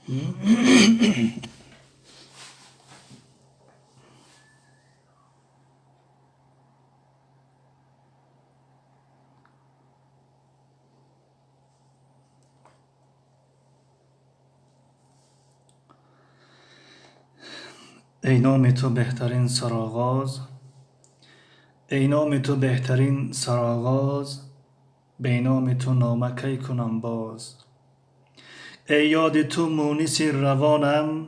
ای نام تو بهترین سرآغاز، ای نام تو بهترین سرآغاز، به نام تو نامه کی کنم باز. ای یاد تو مونس روانم،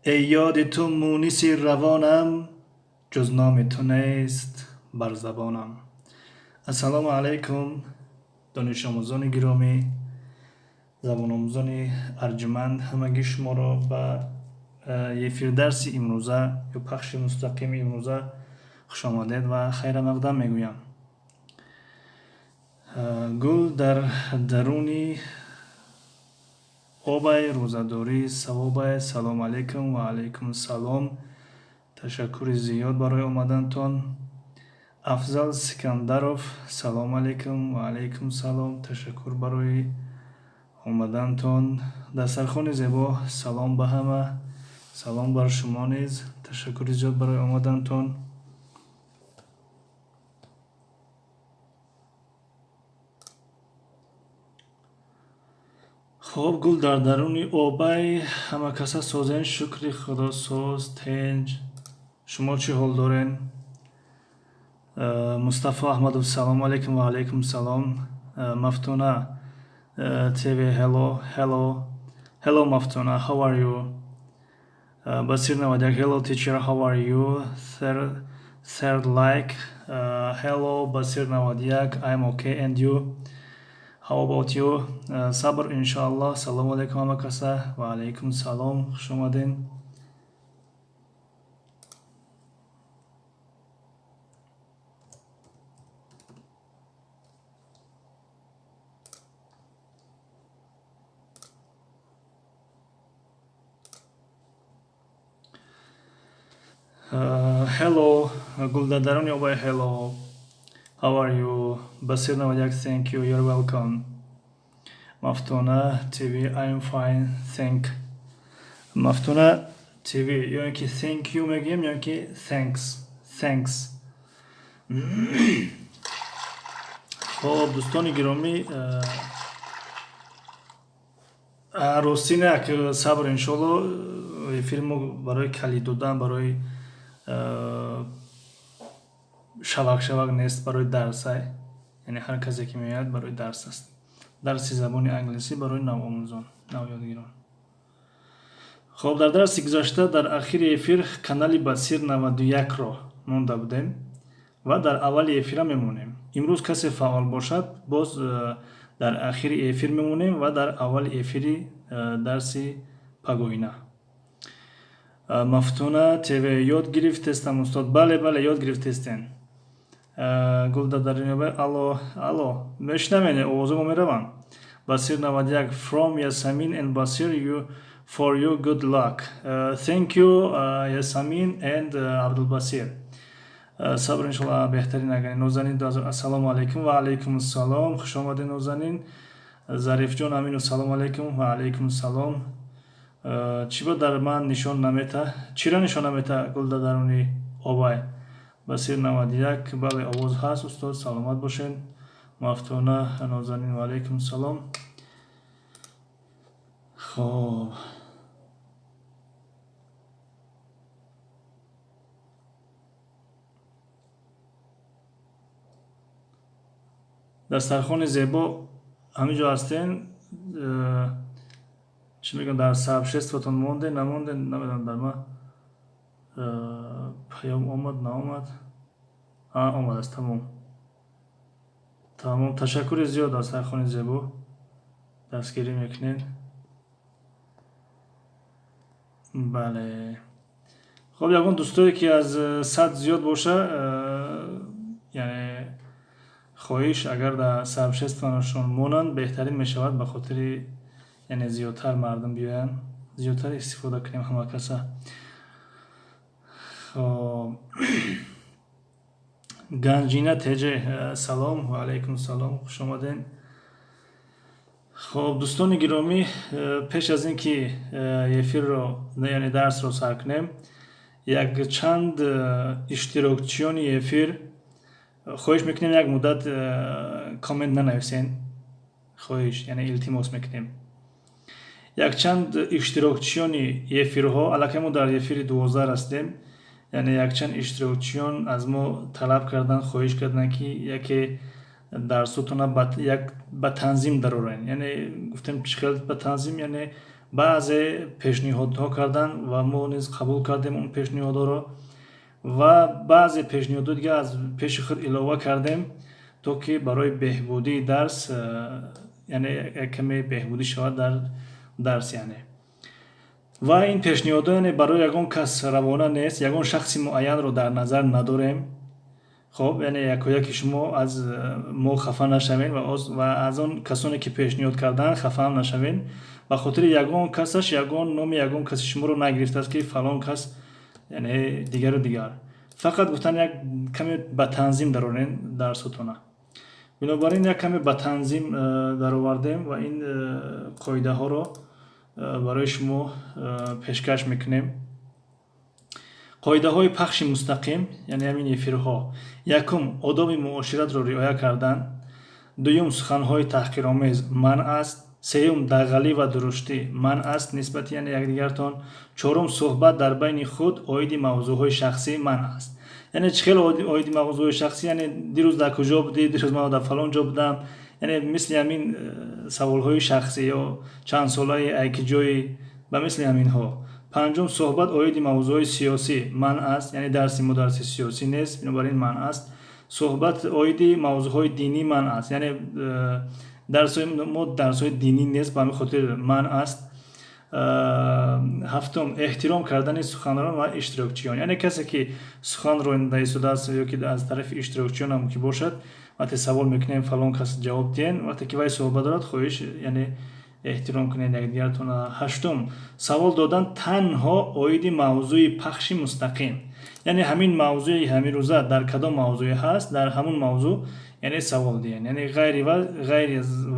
ای یاد تو مونس روانم، جز نام تو نیست بر زبانم. السلام علیکم دانش آموزان گرامی، زبان آموزان ارجمند، همگی شما را به ефір дарси имрӯза ё пахши мустақими имрӯза хушомадед ва хайра мақдам мегӯям. гул дар даруни обай, рӯзадорӣ савобай. Салому алайкум. Ва алайкум салом. Ташаккури зиёд барои омадантон. Афзал Сикандаров, салому алайкум. Ва алайкум салом. Ташаккур барои омадантон. Дастархони зебо, салом ба ҳама. Салом бар шумо низ. Ташаккури зиёд барои омадантон. хуб, гул дар даруни обай. Ҳама каса созен? Шукри худо соз, тенҷ. Шумо чӣ ҳол дорен? Мустафо Аҳмадов, салому алайкум. Ва алайкум салом. Мафтуна TV, hello, hello, hello Maftuna, how are you? Basir Navadyak, hello teacher, how are you? Third like, hello Basir Navadyak, I'm okay, and you? How about you? Sabr inshallah. Salamu alaikum amakasa. Wa alaikum salam. Shumadin. Hello, Guldadaroni Obay, hello. How are you? Basir Navadyak, thank you, you're welcome. Maftuna TV, I'm fine, thank. Maftuna TV, yani ki thank you megim, yani ki thanks, thanks. خب دوستان گرامی، راستی نه که صبر انشالله فیلمو برای کلید دادن، برای شبک نیست، برای درس های، یعنی هر کسی که میاد برای درس است. درس زبان انگلیسی برای نوآموزان، نویادگیران. خب در درس گذشته در آخر ефір کانال بصیر 91 را مونده بودیم و در اول ефір میمونیم. امروز کسی فعال باشد باز در آخر ефір میمونیم و در اول ефір درس پگوینا. Мафтуна ТВ, ёд гирифтестам устод. Бале ёд гирифтестен. Гулдадаринёбе, алло, мешнавен, овозумо меравам. Басир Навадяк, from Yasamin and Basir, for you good luck. Thank you Yasamin and Abdul Basir. Sabr inşallah behtarin agar. Nozanин assalomu alaykum. Va alaykum assalom. Xush omadin Nozanин. Zarifjon Aminu, assalomu alaykum. Va alaykum assalom. چیبا در من نشان نمیتا؟ چرا نشان نمیتا گلده درونی آبای؟ بسیر 91. بله آواز هست استاد، سلامت باشین. مفتونه نازنین و علیکم سلام. خب دسترخوان زیبا همینجا هستین. چی میگن در صفحه‌تون مونده نمونده نمیدونم. در ما پیام آمد نامد؟ آمد است. تمام. تشکر زیاد از دسترخوان زیبا دستگیری میکنین. بله. خب یکون دوستایی که از 100 زیاد باشه، یعنی خواهش اگر در صفحه‌تونشون مونن بهترین میشود، به خاطر یعنی زیادتر مردم بیاین، زیادتر استفاده کنیم همه کسا. گنجینه تجه، سلام و علیکم سلام، خوش آمدین. خب دوستان گرامی، پیش از اینکه ефір رو یعنی درس رو سر کنیم، یک چند اشتراکچیون ефір خواهش میکنیم یک مدت کامنت ننویسین. خواهش یعنی التماس میکنیم یک چند اشتراکچیون ефір ها الکی ما در ефір 12 هستیم، یعنی یک چند اشتراکچیون از ما طلب کردن، خواهش کردن که یکی درساتون یک به تنظیم ضرورن. یعنی گفتیم چقدر به تنظیم، یعنی بعضی پیشنهادها کردن و ما نیز قبول کردیم اون پیشنهادها رو و بعضی پیشنهادات دیگه از پیش خود علاوه کردیم تا که برای بهبودی درس یعنی کمی بهبودی شود در درس. یعنی و این پیشنهادها یعنی برای یگان کس روانه نیست، یگان شخص معین رو در نظر نداریم. خب یعنی یکی شما از ما خفه نشوین و از اون کسانی که پیشنهاد کردن خفه هم نشوین، و خاطر یگان کسش یگان نام یگان کس شما رو نگرفته است که فلان کس یعنی دیگر و دیگر، فقط گفتن یک کمی به تنظیم درارین درستونه. بنابراین یک کمی به تنظیم در آوردیم و این قاعده ها رو برای شما پیشکش میکنیم. قاعده های پخش مستقیم یعنی همین ефір ها: یکم آداب معاشرت را رعایت کردن، دوم سخن های تحقیرآمیز منع است، سوم دغلی و درشتی منع است نسبت یعنی یکدیگرتان، چهارم صحبت در بین خود عاید موضوع های شخصی منع است. یعنی چخیل عاید موضوع شخصی، یعنی دیروز در کجا بودی، دیروز من در فلان جا بودم، یعنی مثل همین سوال های شخصی یا چند ساله ایک جای و مثل همین ها. پنجم صحبت عاید موضوع سیاسی منع است، یعنی درس ما درس سیاسی نیست بنابراین منع است. صحبت عاید موضوع های دینی منع است، یعنی درس ما درس های دینی نیست به همین خاطر منع است. هفتم احترام کردن سخنران و اشتراکچیان، یعنی کسی که سخن رو دایسوده است یا که از طرف اشتراکچیان هم که باشد، وقتی سوال میکنیم فلان کس جواب دین، وقتی که وای صحبت دارد خواهش یعنی احترام کنید یکدیگرتون. هشتم سوال دادن تنها عاید موضوع پخش مستقیم، یعنی همین موضوع همین روزه در کدام موضوع هست در همون موضوع یعنی سوال دین، یعنی غیر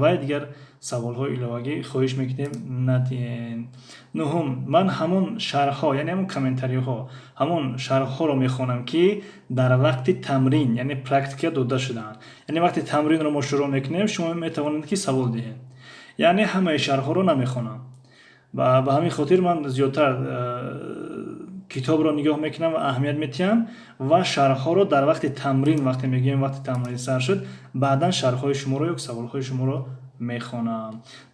و دیگر سوال های علاوه خواهش میکنیم ندین. نهم من همون شرح ها یعنی همون کامنتاری ها همون شرح ها رو میخونم که در وقت تمرین یعنی پرکتیکال داده شدن، یعنی وقتی تمرین رو ما شروع میکنیم شما میتوانید که سوال دهید، یعنی همه شرح ها رو نمیخونم و به همین خاطر من زیادتر کتاب رو نگاه میکنم و اهمیت میتیم و شرح ها رو در وقت تمرین وقتی میگیم وقت تمرین سر شد بعدا شرح های شما رو یا سوال های شما رو میخونم.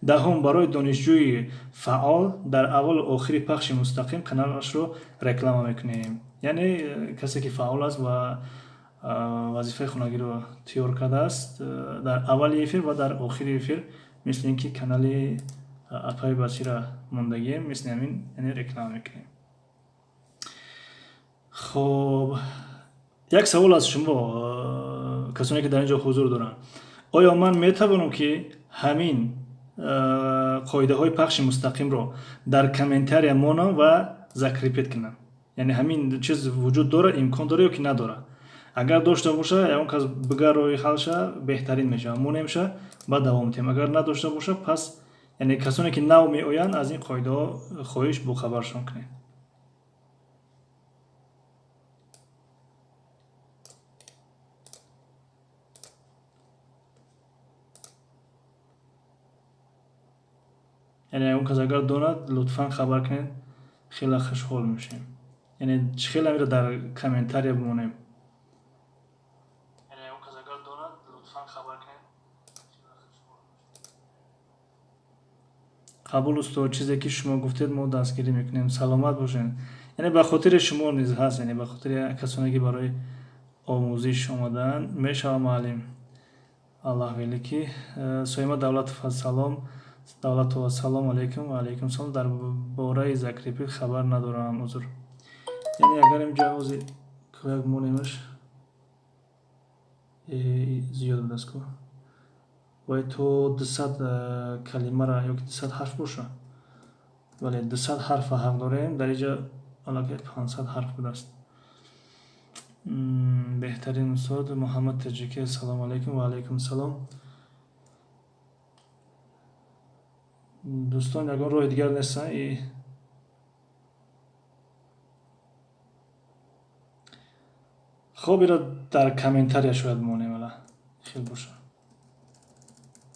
دهم برای دانشجوی فعال در اول و آخر پخش مستقیم کانالش رو رکلام میکنیم، یعنی کسی که فعال است و وظیفه خانگی رو تیار کرده است در اول ефір و در آخر ефір مثل اینکه کانال اپای بصیره موندگی مثل همین یعنی رکلام میکنیم. خب یک سوال از شما کسانی که در اینجا حضور دارن: آیا من میتوانم که همین قاعده های پخش مستقیم رو در کامنتاری مونم و ذکر کنم؟ یعنی همین چیز وجود داره، امکان داره یا که نداره؟ اگر داشته باشه اون کس بگر روی حلشه بهترین میشه، مون نمیشه بعد دوام میتیم. اگر نداشته باشه پس یعنی کسانی که نو می آیند از این قاعده ها خواهش بو خبرشون کنید. یعنی اون کس اگر داند لطفا خبر کنید، خیلی خوشحال میشیم. یعنی خیلی میره در کامنتاری بمونیم. یعنی اون کس اگر داند لطفا خبر کنید. قبول است و چیزی که شما گفتید ما دستگیری میکنیم. سلامت باشین. یعنی به خاطر شما نیز هست، یعنی به خاطر کسانی که برای آموزش آمدن میشه معلم. الله ویلی که سویما دولت سلام دولت و سلام علیکم و علیکم سلام. در باره ذکر خبر ندارم حضور. یعنی اگر این جوازی که یک مونیمش زیاد دست کو باید تو 200 کلمه را یا 200 حرف باشه، ولی 200 حرف حق داریم در اینجا علاقه 500 حرف بود است. بهترین استاد محمد تجیکی سلام علیکم و علیکم سلام. دوستان یگان راه دیگر نیستن خب ایرا در کامنتاریا شاید مونیم ولی خیلی باشه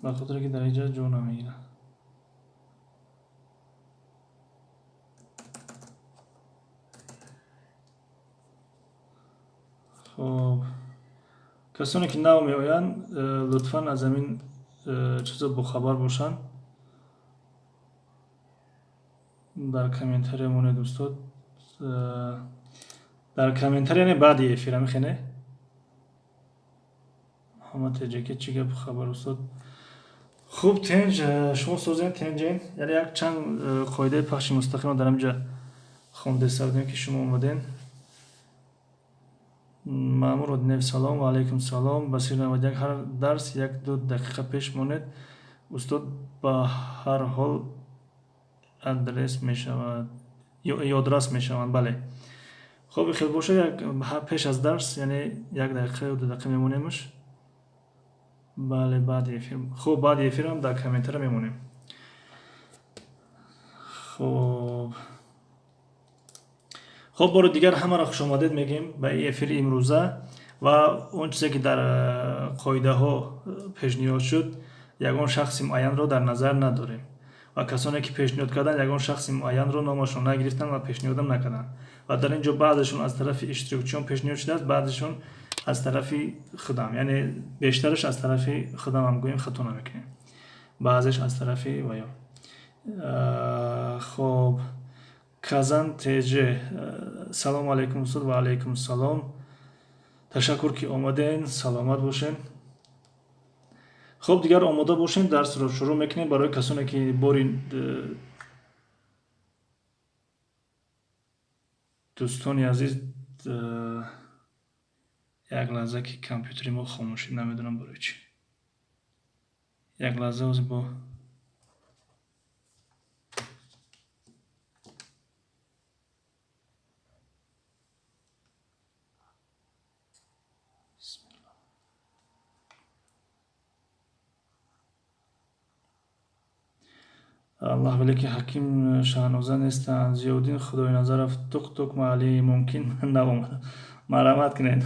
بخاطر که در اینجا جو نمیگیره. خب کسانی که نو می آیند لطفا از همین چیزا بخبر باشن در کامنتاری مونه دوستان در کامنتاری یعنی بعد افیر میخینه همه تجاکی چی گپ خبر استاد. خوب تنج شما سوزین تنجین یعنی یک چند قاعده پخش مستقیم در اینجا خونده سردیم که شما اومدین. مامور ودنیف سلام و علیکم سلام. بسیر نمید یک هر درس یک دو دقیقه پیش مونید استاد با هر حال ادرس می شود یا آدرس می شوند. بله خب خیلی باشه یک پیش از درس یعنی یک دقیقه و دو دقیقه میمونیمش. بله بعد افیر خب بعد افیر هم در کامنتر میمونیم. خب بار دیگر همه را خوش آمدید میگیم به این افیر امروزه و اون چیزی که در قاعده ها پیشنهاد شد یگان شخص معین را در نظر نداریم و کسانی که پیشنهاد کردن یگان شخص معین را نامشون نگرفتن و پیشنهادم نکردن و در اینجا بعضشون از طرف اشتراکچیان پیشنهاد شده است بعضشون از طرف خودم یعنی بیشترش از طرف خودم هم گوییم خطا نمیکنیم بعضش از طرف ویا. خب کازان تیجه سلام علیکم استاد و علیکم سلام تشکر که آمدین سلامت باشین. خب دیگر آماده باشین درس رو شروع میکنیم برای کسانی که باری دوستانی عزیز یک لحظه که کامپیوتری ما خاموشی نمیدونم برای چی یک لحظه از با الله ولی که حکیم شاهنوزه نیستن زیادین خدای نظر افت توک توک معلی ممکن نبامد مرحمت کنین.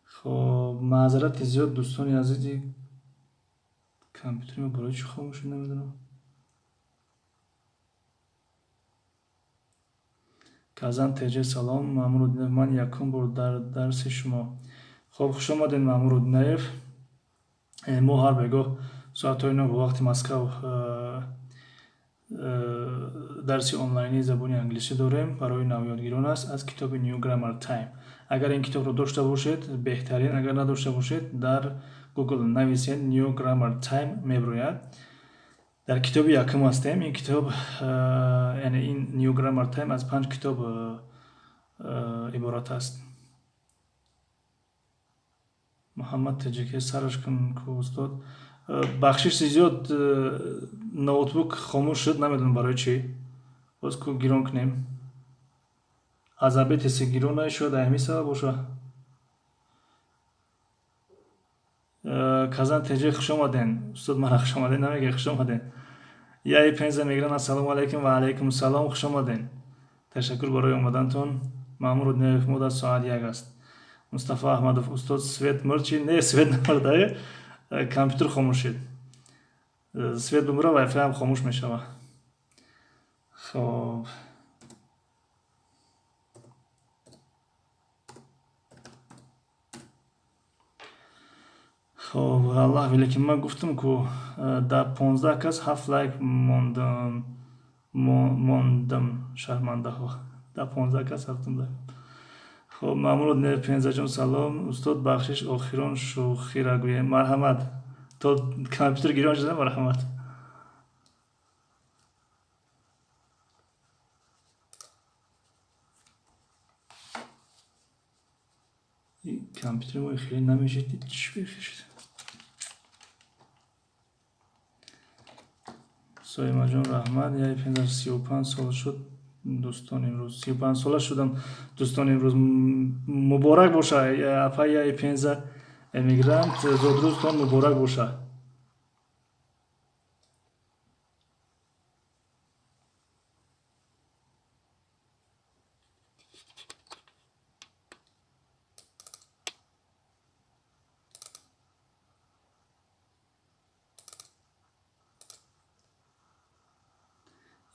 خب معذرت زیاد دوستانی عزیزی کامپیوتری ما برای چی خاموش نمیدونم. کازان تیجه سلام مامور دینیف من یکم بار در درس شما. خب خوش آمدین مامور دینیف ما هر بگاه ساعت های 9 وقت مسکو درسی آنلاینی زبان انگلیسی داریم برای نویادگیران است از کتاب نیو گرامر تایم. اگر این کتاب رو داشته باشید بهترین اگر نداشته باشید در گوگل نویسید نیو گرامر تایم میبروید در کتاب یکم هستیم. این کتاب یعنی این نیو گرامر تایم از 5 کتاب عبارت است. محمد تجکی سرش کن که استاد بخشش زیاد نوتبوک خاموش شد نمیدونم برای چی باز که گیرون کنیم عذابه تسی گیرون نشد اهمی سبب باشه. کازان تجه خوش آمدین استاد من خوش آمدین نمیگه خوش آمدین یه پنزه میگرن السلام علیکم و علیکم سلام خوش آمدین تشکر برای اومدنتون. مامور دینیف مود از ساعت 1 است. مصطفی احمدов استاد سویت مرچی نه سویت نمرده کامپیوتر خاموش شد سویت بمره وای فای هم خاموش میشه. خب خب الله ولی که من گفتم که در 15 کس 7 لایک موندم شرمنده ها در 15 کس 7 لایک. خب مامور دینیف 15 جون سلام استاد بخشش آخران شوخی را گویه مرحمت تو کامپیوتر گیران شده مرحمت. این کامپیوتر ما خیلی نمیشه دید چی بخشید سایما جان رحمت یه 35 سال شد دوستان امروز 35 ساله شدم دوستان امروز مبارک باشه اپا یه 15 امیگرانت دوستان مبارک باشه.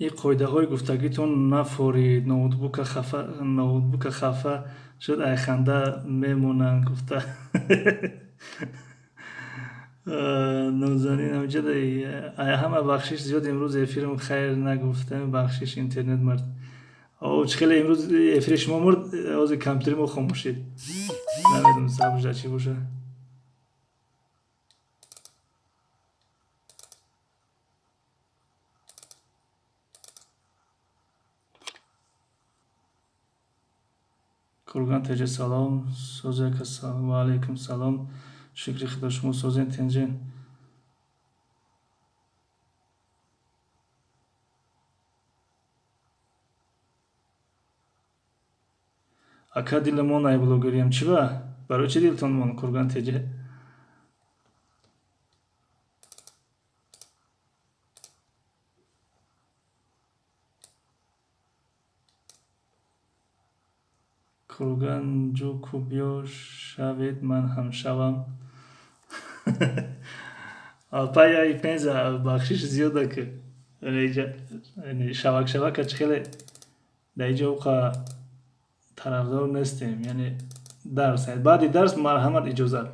این قاعده‌های گفتگیتون نفورید. نوتبوک خفه شد ای خنده میمونن گفته. نازنین همجد ای همه بخشش زیاد امروز افیرم خیر نگفتم. بخشش اینترنت مرد. او خیلی امروز افیر شما مرد از کامپیوتر ما خاموش شد. نمیدونم سبب چی باشه. Kurgan tece salam, sözü salam, ve aleyküm salam. Şükri xdaşımı sözün tencen. Aka dilimon ay blogeriyim çiva. Baroçe dil tonmon kurgan tece. Kurgan jo kubyo şavet man ham şavam. Alpay ay penza bakşiş ziyoda ki. Yani şavak açıkele. Dayıca oka tarafdar nestim. Yani ders. Badi ders marhamat icazat.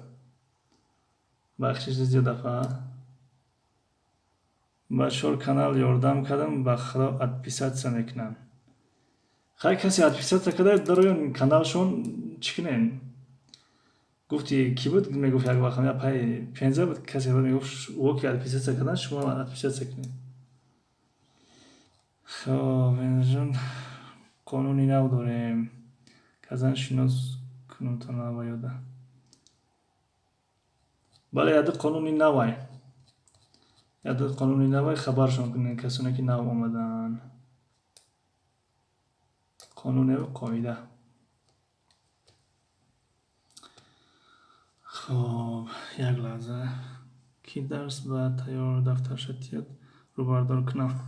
Bakşiş ziyoda fa. Başor kanal yordam kadam bakra atpisat meknan. Хай касе подписаться кадар дароён каналшон чикнен. Гуфти ки буд мегуфт як вақт я пай пенза буд касе мегуфт о ки подписаться кадар шумо подписаться кунед. Хоб энҷон қонуни нав дорем. Казан шинос кунум то нава ёда. Бале яд қонуни навай. Яд қонуни навай хабаршон кунед касоне ки нав омадан. قانون و قاعده. خب یک لحظه کی درس با تیار دفتر شتیت رو بردار کنم.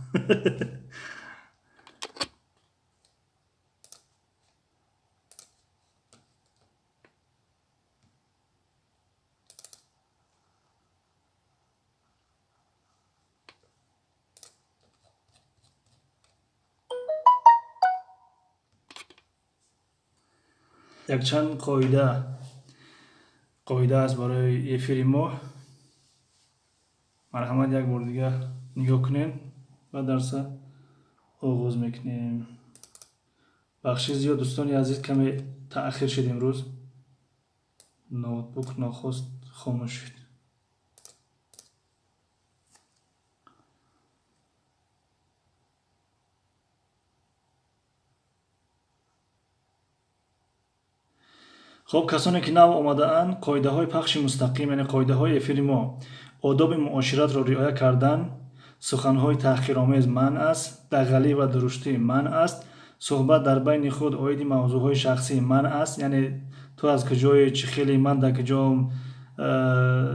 یک چند قاعده است برای افیر ما. مرحمت یک بار دیگه نگاه کنین و درس آغاز میکنیم. بخشی زیاد دوستانی عزیز کمی تأخیر شد امروز. نوتبوک ناخواست خاموش شد. خب کسانی که نو آمده اند قاعده های پخش مستقیم یعنی قاعده های افیر ما آداب معاشرت را رعایت کردن، سخن های تحقیرآمیز منع است، دغلی و درشتی منع است، صحبت در بین خود عاید موضوع های شخصی منع است. یعنی تو از کجای چه خیلی من در کجام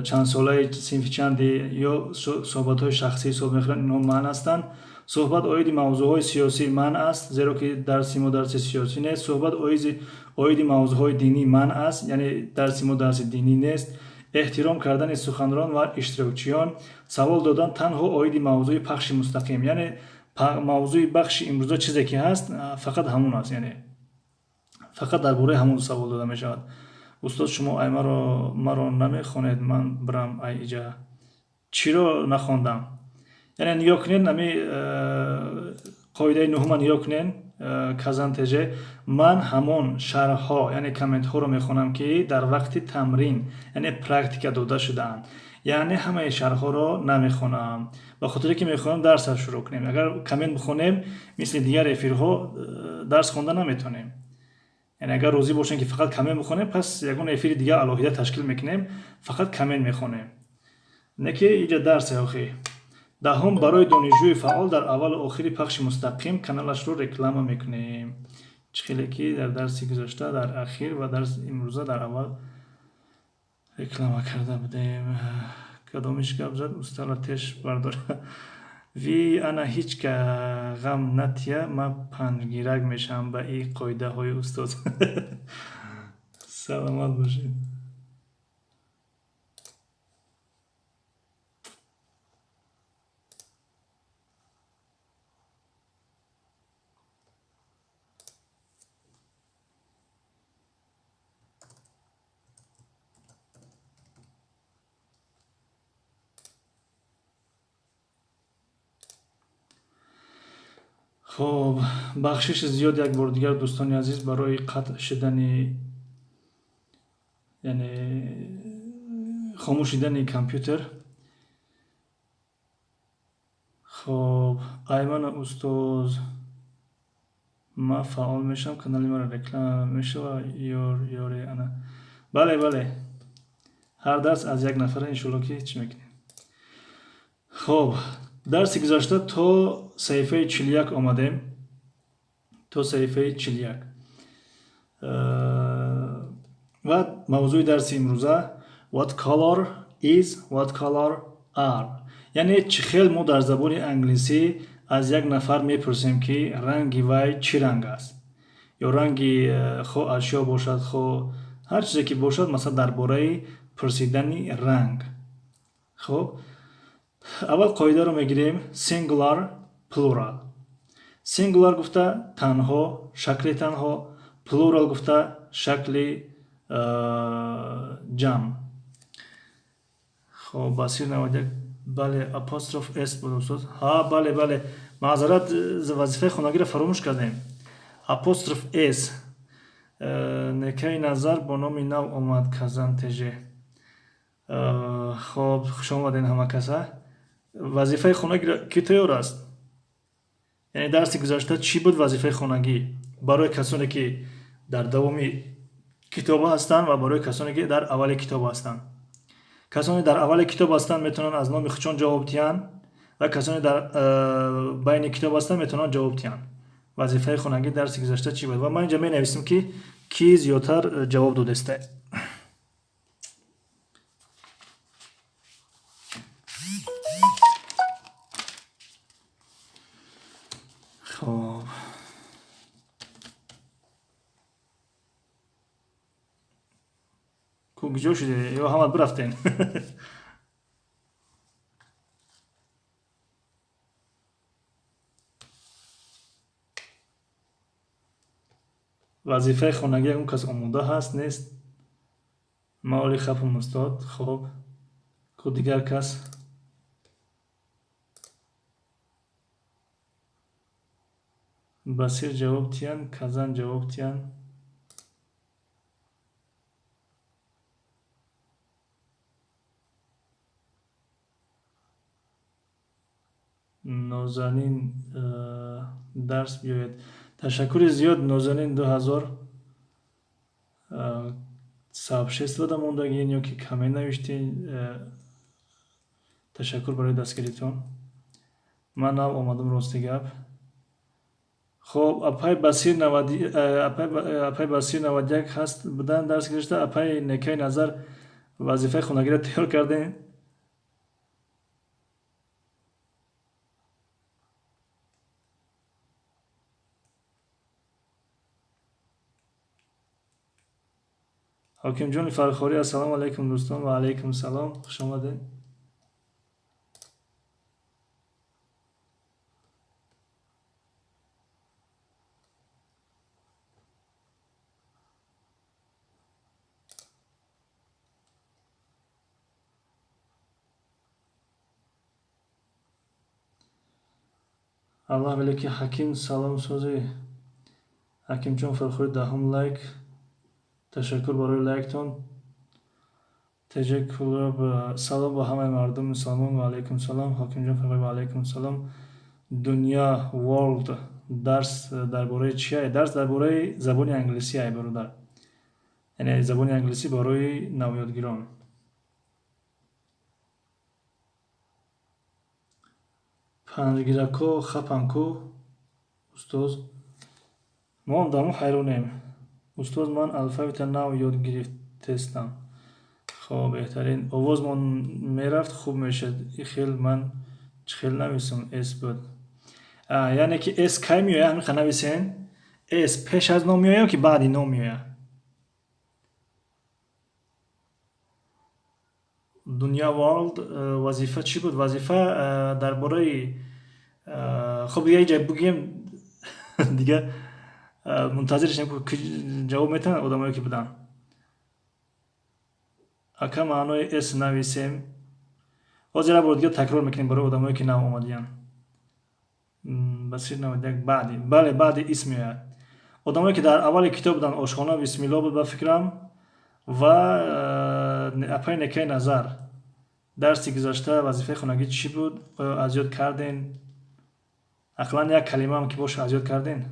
چند ساله صنف چندی یا صحبت های شخصی صحبت می‌کنن اینها منع هستند. صحبت عاید موضوع های سیاسی منع است زیرا که درس ما درس سیاسی نیست. صحبت عاید موضوع های دینی منع است یعنی درس ما درس دینی نیست. احترام کردن سخنران و اشتراکچیان. سوال دادن تنها عاید موضوع پخش مستقیم یعنی موضوع بخش امروزه چیزی که هست فقط همون است یعنی فقط درباره همون سوال داده می شود. استاد شما ای مرا نمیخوانید من برم ای ایجا چرا نخواندم. یعنی نگاه کنید نمی قاعده نهم نگاه کنید کازان تجه من همون شرح ها یعنی کامنت ها رو میخونم که در وقت تمرین یعنی پرکتیکا داده شدن. یعنی همه شرح ها رو نمیخونم به خاطر که میخونم درس رو شروع کنیم. اگر کامنت بخونیم مثل دیگر افیرها درس خوندن نمیتونیم. یعنی اگر روزی باشین که فقط کامنت بخونیم پس یگون افیر دیگه الهیده تشکیل میکنیم فقط کامنت میخونیم نه که اینجا درس آخی. دهم برای دانشجوی فعال در اول و آخری پخش مستقیم کانالش رو رکلام میکنیم. خیلی که در درسی گذشته در اخیر و درس امروزه در اول رکلام کرده بودیم. کدامش گپ زد استاد تش بردار وی انا هیچ که غم نتیه ما پنجگیرک میشم به این قایده های استاد. سلامت باشید. خب بخشش زیاد یک بار دیگر دوستان عزیز برای قطع شدن یعنی خاموش شدن کامپیوتر. خب ایمان استاد ما فعال میشم کانال ما رکلام میشه و یاری انا. بله هر درس از یک نفر انشالله که چی میکنیم. خب درسی گذشته تا صفحه 41 آمدیم. تا صفحه 41 و موضوع درس امروزه what color is what color are، یعنی چه خیل ما در زبان انگلیسی از یک نفر میپرسیم که رنگی وای چی رنگ است، یا رنگی خو اشیا باشد خو هر چیزی که باشد، مثلا درباره پرسیدن رنگ. خب اول قاعده رو میگیریم singular plural. singular گفته تنها، شکل تنها. plural گفته شکل جمع. خب بسیر نوادک بله apostrophe s بود استاد. ها بله معذرت وظیفه خونگی رو فراموش کردیم. apostrophe s نکه نظر با نام نو آمد کزن تجه. خب خوش آمدین همه کسا. وظیفه خونگی کی تیار است؟ یعنی درسی گذشته چی بود وظیفه خونگی برای کسانی که در دوامی کتاب هستند و برای کسانی که در اول کتاب هستند؟ کسانی در اول کتاب هستند میتونن از نام خودشون جواب دهن و کسانی در بین کتاب هستند میتونن جواب دهن. وظیفه خونگی درسی گذشته چی بود؟ و من اینجا می نویسم که کی زیادتر جواب داده است. خب کجا شده یا همه برفتین؟ وظیفه خانگی اون کس آموده هست نیست؟ مولی خفم استاد. خب کو دیگر کس؟ بسیر جواب تیان، کزن جواب تیان. نازنین درس بیاید. تشکر زیاد نازنین 2000 صاحب داده موندگین یا که کمی نوشتین. تشکر برای دستگیریتون. من نو آمدم راستی گپ. خب اپای بسیر 91 هست بودن درس گرفته. اپای نکه نظر وظیفه خونگی را تیار کردین. حاکم جان فرخاری السلام علیکم دوستان. و علیکم السلام، خوش آمدین. الله بله که حکیم سلام سازی. حکیم جان فرخاری دهم لایک. تشکر برای لایکتون. تشکر. سلام با همه مردم مسلمان. و علیکم سلام. حکیم جان فرخاری و علیکم سلام. دنیا ورلد درس درباره چیه؟ درس درباره زبان انگلیسی ای برادر، یعنی زبان انگلیسی برای نویادگیران. پنجگیرکو خپنکو استاد ما هم دامو حیرونیم. استاد من الفابت نو یاد گرفتم. خب بهترین آواز من میرفت خوب میشد. این خیلی من چه خیلی نویسم اس بود. یعنی که اس کی میآید همین خانه نویسین. اس پیش از نام میآید که بعدی نام میآید. دنیا ورلد وظیفه چی بود؟ وظیفه درباره خب دیگه اینجا بگیم دیگه منتظرشیم که جواب میتونن آدمایی که بدن. اکا معنای اس نویسیم. حاضر بود دیگه تکرار میکنیم برای آدمایی که نو اومدین. بسیر نمیدونم بعدی. بله بعدی اسم میاد. آدمایی که در اول کتاب بودن آشخانه بسم الله بود بفکرم و اپای نکه نظر درسی گذاشته وظیفه خانگی چی بود؟ از یاد کردین؟ اقلا یک کلمه هم که باشه از یاد کردین؟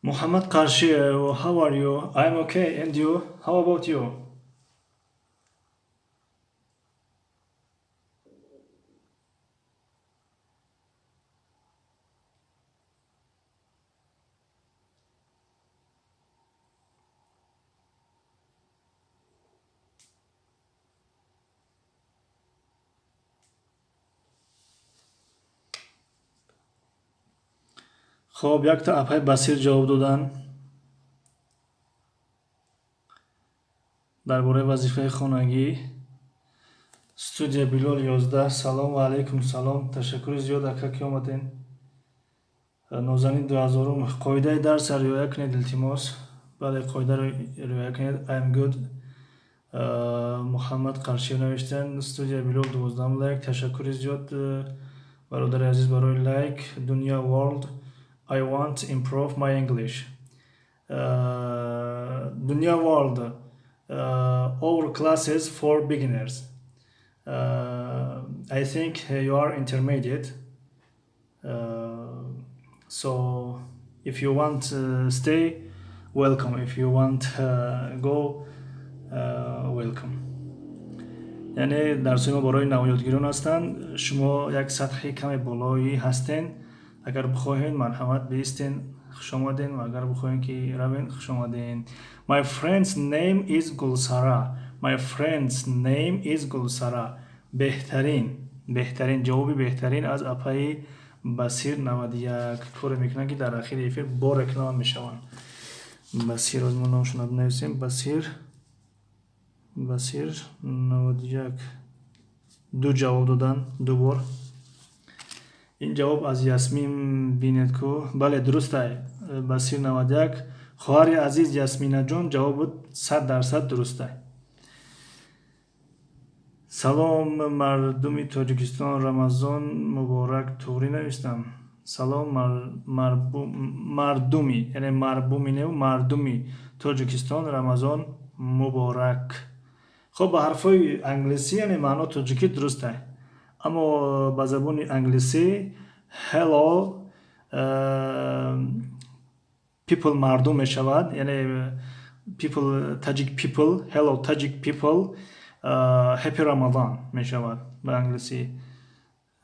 Muhammad Karshi, how are you? I'm okay, and you? How about you? خب یک تا اپای بسیر جواب دادن درباره وظیفه خانگی. استودیا بیلال 11 سلام و علیکم سلام. تشکر زیاد اکا که آمدین. نازنین 2000 قاعده درس رعایت کنید التماس. بله قاعده رو رعایت کنید. I'm good. محمد قرشی نوشتن. استودیا بیلال 12 لایک. تشکر زیاد برادر عزیز برای لایک. دنیا ورلد I want to improve my English. Dunya World, our classes for beginners. I think you are intermediate. So if you want to stay, welcome. If you want go, welcome. یعنی درس ما برای نویادگیران هستند. شما یک سطح کمی بالایی هستین. اگر بخواهید مرحمت بیستین خوش آمدین و اگر بخواهید که روین خوش آمدین. My friend's name is Gulsara. My friend's name is Gulsara. بهترین جوابی بهترین از اپای بسیر 91 کار میکنن که در اخیر ایفیر با رکلام میشوند. بسیر از ما نامشون بنویسیم. بسیر 91 دو جواب دادن دو بار. این جواب از یاسمین بینید که بله درسته. بسیر 91 خواهر عزیز یاسمین جان جواب بود 100% درسته. سلام مردمی تاجیکستان رمضان مبارک. توری نوشتم. سلام مردمی یعنی مربومی نه مردمی تاجیکستان رمضان مبارک. خب به حرفای انگلیسی یعنی معنا تاجیکی درسته. اما با زبان انگلیسی hello people مردم می شود. یعنی people Tajik people hello Tajik people happy Ramadan می شود به انگلیسی.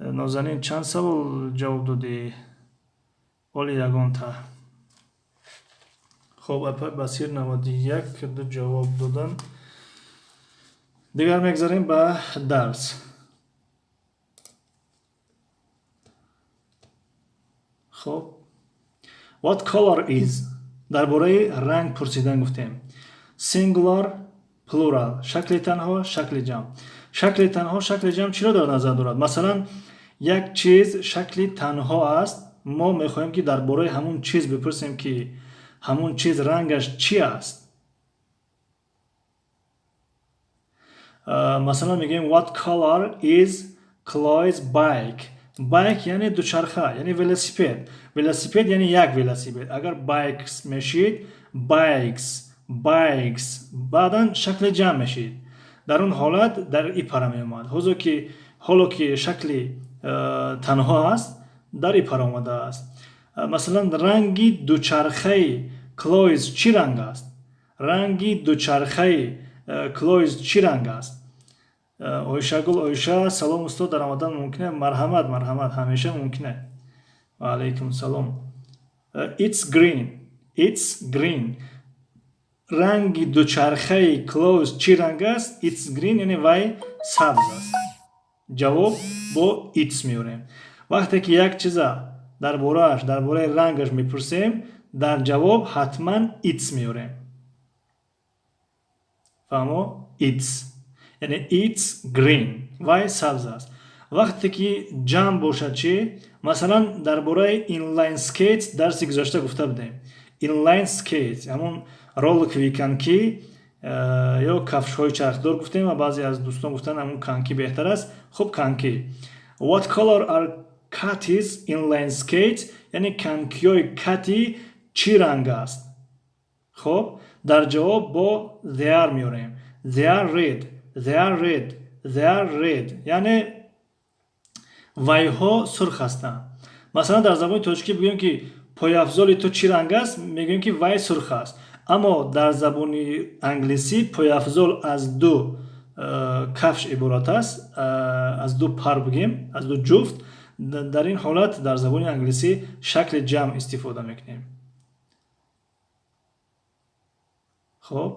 نازنین چند سوال جواب دادی؟ اولی یگان تا. خب اپای بسیر 91 دو جواب دادن. دیگر میگذاریم به درس. خب what color is درباره رنگ پرسیدن گفتیم. singular plural شکل تنها شکل جمع. شکل تنها شکل جمع چی را در نظر دارد؟ مثلا یک چیز شکل تنها است. ما میخواهیم که درباره همون چیز بپرسیم که همون چیز رنگش چی است. مثلا میگیم what color is Chloe's bike. بایک یعنی دوچرخه یعنی ولسیپد. ولسیپد یعنی یک ولسیپد. اگر بایکس میشید بایکس بعدا شکل جمع میشید. در اون حالت در ای پرا میومد. حالا که شکل تنها است در ای پرا آمده است. مثلا رنگی دوچرخه کلویز چی رنگ است؟ رنگی دوچرخه clothes چی رنگ است؟ اویشا گل اویشا سلام استاد در رمضان ممکنه؟ مرحمت همیشه ممکنه. و علیکم سلام. It's green. رنگ دوچرخه clothes چی رنگ است؟ It's green یعنی وای سبز است. جواب با it's میوریم. وقتی که یک چیزا درباره رنگش میپرسیم در جواب حتما it's میوریم. فهمو؟ it's یعنی it's green وای سبز است. وقتی که جمع باشد چی؟ مثلا درباره اینلاین سکیت درسی گذشته گفته بودیم. اینلاین سکیت همون رول کویکنکی یا کفش های چرخدار گفتیم و بعضی از دوستان گفتن همون کنکی بهتر است. خب کنکی. What color are Katie's inline skates؟ یعنی کنکی های کتی چی رنگ است؟ خب در جواب با they are میاریم. They are red یعنی وای ها سرخ هستند. مثلا در زبان تاجیکی بگیم که پایافزال تو چی رنگ است؟ میگیم که وای سرخ است. اما در زبان انگلیسی پایافزال از دو کفش عبارت است، از دو پر بگیم، از دو جفت. در این حالت در زبان انگلیسی شکل جمع استفاده میکنیم. خب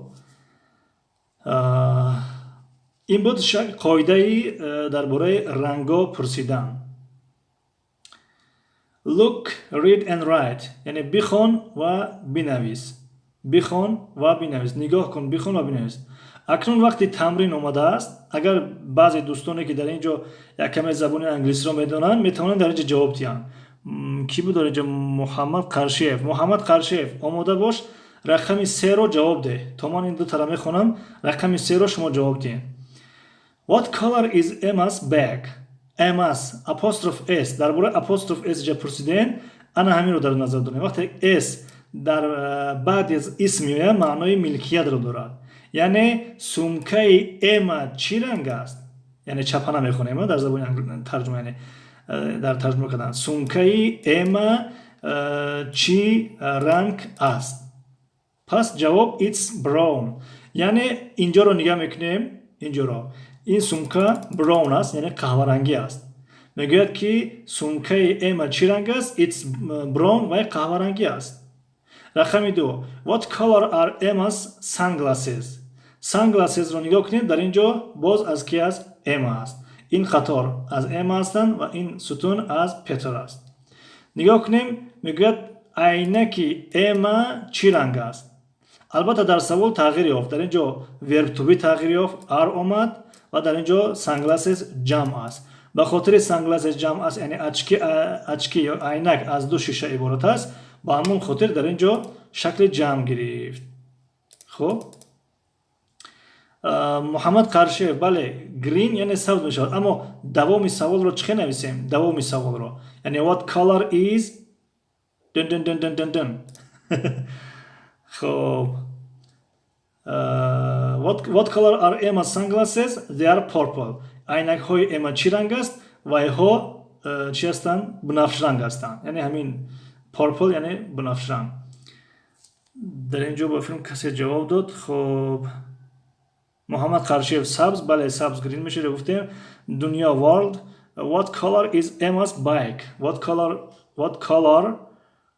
این بود قاعده درباره رنگا پرسیدن. Look, read and write یعنی بخوان و بنویس. نگاه کن، بخوان و بنویس. اکنون وقتی تمرین اومده است، اگر بعضی دوستانی که در اینجا یک کمی زبان انگلیسی رو میدونن میتونن در اینجا جواب دیان. کی بود در اینجا؟ محمد قرشیف آماده باش، رقم 3 رو جواب ده. تا من این دو تا رو میخونم، رقم 3 رو شما جواب دین. What color is Emma's bag؟ Emma's apostrophe S درباره apostrophe S جا پرسیدین، انا همین رو در نظر داریم. وقتی S در بعد از اسم میاد معنای ملکیت رو دارد. یعنی سومکه اما چی رنگ است؟ یعنی چپانه میخونیم در زبان ترجمه، یعنی در ترجمه کردن سومکه اما چی رنگ است؟ پس جواب it's brown. یعنی اینجا رو نگاه میکنیم، اینجا رو این سومکه براون است یعنی قهوه رنگی است. میگوید که سومکه اما چی رنگ است؟ it's brown و قهوه رنگی است. رقم 2 What color are Emma's sunglasses رو نگاه کنید. در اینجا باز از کی است؟ اما است. این قطار از اما هستند و این ستون از پتر است. نگاه کنیم میگوید عینک اما چی رنگ است؟ البته در سوال تغییر یافت. در اینجا verb to be تغییر یافت، are آمد و در اینجا sunglasses جمع است. به خاطر sunglasses جمع است یعنی اچکی یا عینک از دو شیشه عبارت است، با همون خاطر در اینجا شکل جمع گرفت. خب محمد قرشی بله گرین یعنی سبز می شود. اما دوام سوال رو چه نویسیم؟ دوام سوال رو یعنی what color is دن. خب what color are Emma's sunglasses؟ they are purple. عینک های اما چی رنگ است؟ وای ها چی هستند؟ بنفش رنگ هستند. یعنی همین پرپل یعنی بنفش رنگ. در اینجا با فیلم کسی جواب داد. خب محمد قرشیف سبز، بله سبز گرین میشه گفتیم. دنیا ورلد what color is Emma's bike؟ what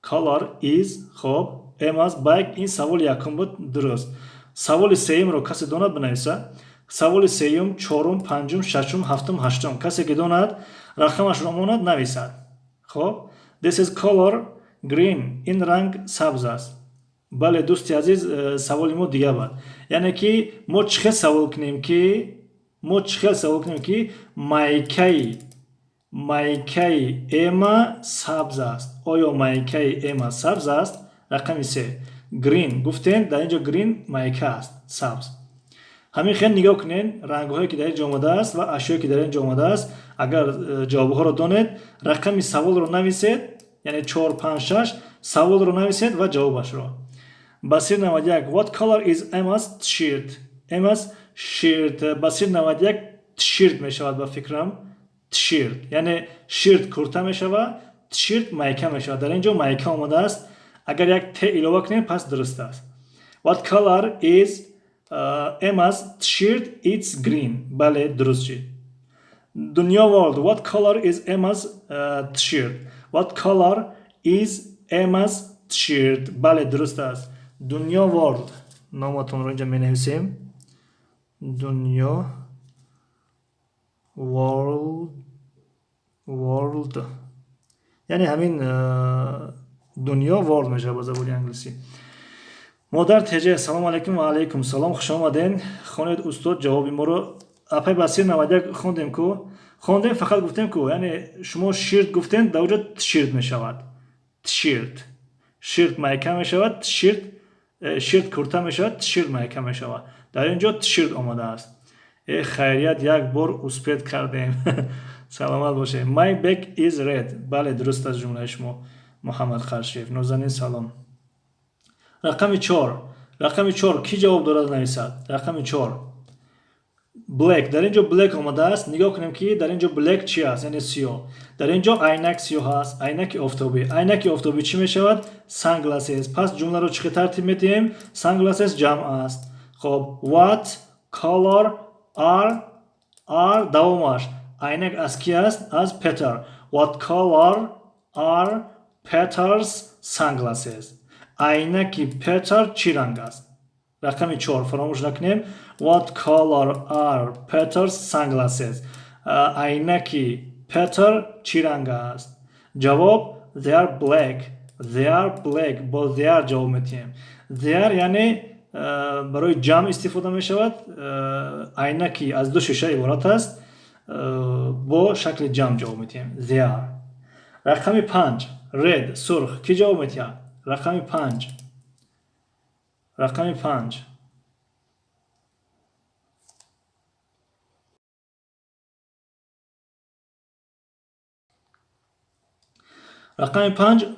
color is خب Emma's bike. این سوال یکم بود درست. سوال سوم رو کسی داند بنویسه. سوال سوم، چهارم، پنجم، ششم، هفتم، هشتم کسی که داند رقمش رو ماند نویسد. خب this is color green این رنگ سبز است. بله دوستی عزیز سوال ما دیگه بود. یعنی که ما چه سوال کنیم که مایکای اما سبز است. آیا مایکای اما سبز است؟ رقم 3 گرین گفتین، در اینجا گرین مایکا است سبز. همین خیلی نگاه کنین رنگ هایی که در اینجا آمده است و اشیایی که در اینجا آمده است. اگر جواب ها رو دانید رقم سوال رو نویسید، یعنی 4 5 6 سوال رو نویسید و جوابش رو. بصیر 91 What color is Emma's shirt؟ Emma's shirt بصیر 91 تشیرت می شود به فکرم. تشیرت یعنی شیرت کرته می شود، تشیرت مایکا می شود. در اینجا مایکا آمده است. اگر یک ت اضافه کنیم پس درست است. What color is Emma's shirt it's green. بله درست شد. دنیا world. What color is Emma's shirt? What color is Emma's shirt? بله درست است. دنیا world. نامتون رو اینجا می نویسیم. دنیا world یعنی همین دنیا world میشه با زبان انگلیسی. مادر تجه سلام علیکم و علیکم سلام خوش آمدین. خوانید استاد جوابی ما رو اپای بسیر 91 خوندیم که خوندیم فقط گفتیم که یعنی شما شیرت گفتین در اونجا تشیرت می شود. شیرت محکم می شود. شیرت کرتا می شود. تشیرت محکم می شود. در اینجا تشیرت آمده است. خیریت یک بار اسپید کردیم. سلامت باشه. My back is red. بله درست از جمله شما محمد خرشیف. نازنین سلام. رقم 4 کی جواب دارد نویسد؟ رقم 4 black. در اینجا black آمده است. نگاه کنیم که در اینجا black چی است؟ یعنی سیاه. در اینجا عینک سیاه است. عینک آفتابی چی می شود؟ sunglasses. پس جمله رو چه ترتیب میدیم؟ sunglasses جمع است. خب what color are دوامش عینک از کی است؟ از پتر. What color are Peter's sunglasses? عینکی پتر چی رنگ است؟ رقم 4 فراموش نکنیم. What color are Peter's sunglasses? عینکی پتر چی رنگ است؟ جواب they are black. با they are جواب میدیم. They are یعنی برای جمع استفاده می شود. عینکی از دو شیشه عبارت است. با شکل جمع جواب میدیم. They are. رقم 5 red سرخ کی جواب میدیم؟ رقم 5 رقم 5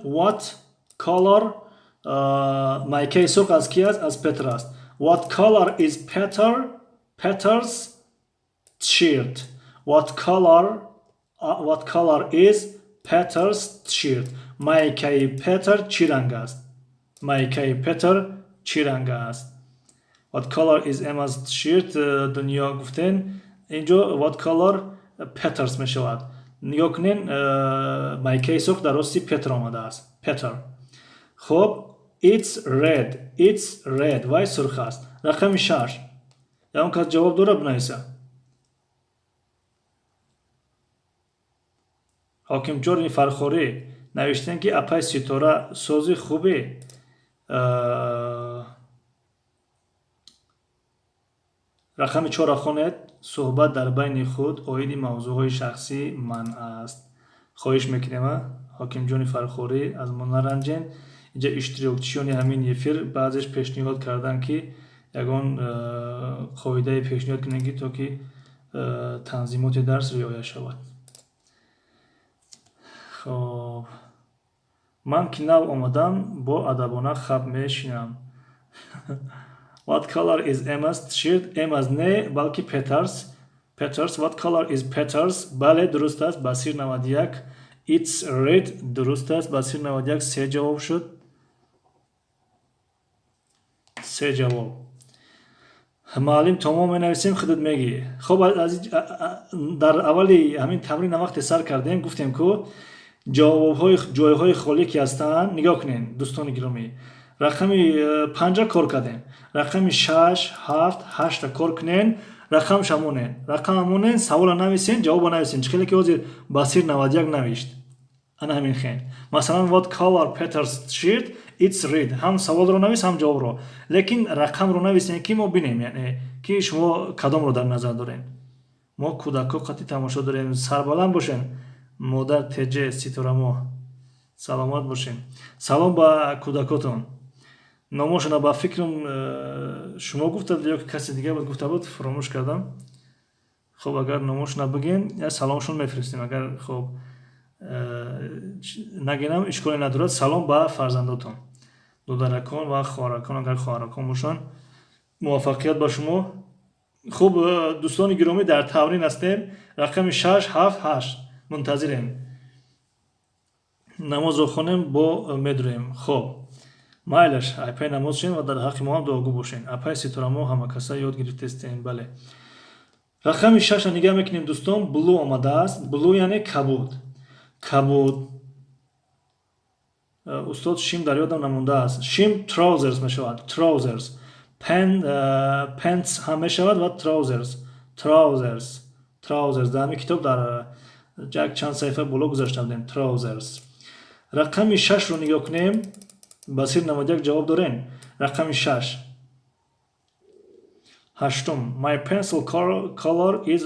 what color مایکه سرخ از کی است؟ از پتر است. What color is Peter's shirt? What color is Peter's shirt? مایکه پتر چی رنگ است؟ What color is Emma's shirt? دنیا گفتین اینجا what color Peter's می شود. نگاه کنین مایکه سرخ در راستی پتر آمده است. پتر. خب it's red وای سرخ است. رقم 6 یا اون که جواب داره بنویسه. حاکم جور فرخوری نوشتن که اپای ستاره سازی خوبی. رقم 4 خوانید. صحبت در بین خود اوید موضوعهای شخصی من است. خواهش میکنم حاکم جون فرخوری از من نرنجین. اینجا اشتراکچیون همین افیر بعضش پیشنهاد کردن که یگان قاعده پیشنهاد کنن که تا که تنظیمات درس رعایت شود. خب من که نو آمدم با ادبانه خب میشینم. What color is Emma's shirt? Emma's نه بلکه Peter's. What color is Peter's? بله درست است. بسیر 91. It's red درست است. بسیر 91 سه جواب شد. سه جواب. معلم تمام نویسیم خودت میگی. خب از در اولی همین تمرین وقت سر کردیم گفتیم که جواب‌های جای‌های خالی که هستن نگاه کنین دوستان گرامی. رقم 5 کار کردیم. رقم 6 7 8 کار کنین. رقم همونه سوال نویسین جواب نویسین. چخیلی که وزیر بسیر 91 نوشت. انا همین خین. مثلا what color Peter's shirt? It's red. هم سوال رو نویس هم جواب رو. لیکن رقم رو نویسین که ما بینیم یعنی که شما کدام رو در نظر دارین. ما کودکا قطعی تماشا داریم. سربلند باشین. مادر تجه ستاره سلامت باشین. سلام با کودکاتون. نامشون با فکرم شما گفتید یا کسی دیگه بود گفته بود فراموش کردم. خب اگر نامش نبگین یا سلامشون میفرستیم. اگر خب نگینم اشکالی ندارد. سلام با فرزنداتون دخترکان و خواهرکان. اگر خواهرکان باشن موفقیت با شما. خب دوستان گرامی در تمرین هستیم. رقم 6 7 8 منتظریم. نماز رو خونیم با مدریم. خب майлаш айпай намоз шин ва дар ҳаққи мо ҳам дуогӯ бошен. Айпай ситорамо ҳама каса ёд гирифтестем. Бале. Рақами 6 нигоҳ мекунем дӯстон. Блу омадааст. Блу яъне кабуд. Кабуд. устод шим дар ёдам намондааст. Шим trousers мешавад. Trousers. Pants ҳам мешавад ва trousers. Trousers. Дар ҳамин китоб дар як чанд саҳифа боло гузашта будем. Trousers. Рақами 6 ро нигоҳ кунем. Басир 91 ҷавоб дорем. Рақами 6. Ҳаштум. My pencil color is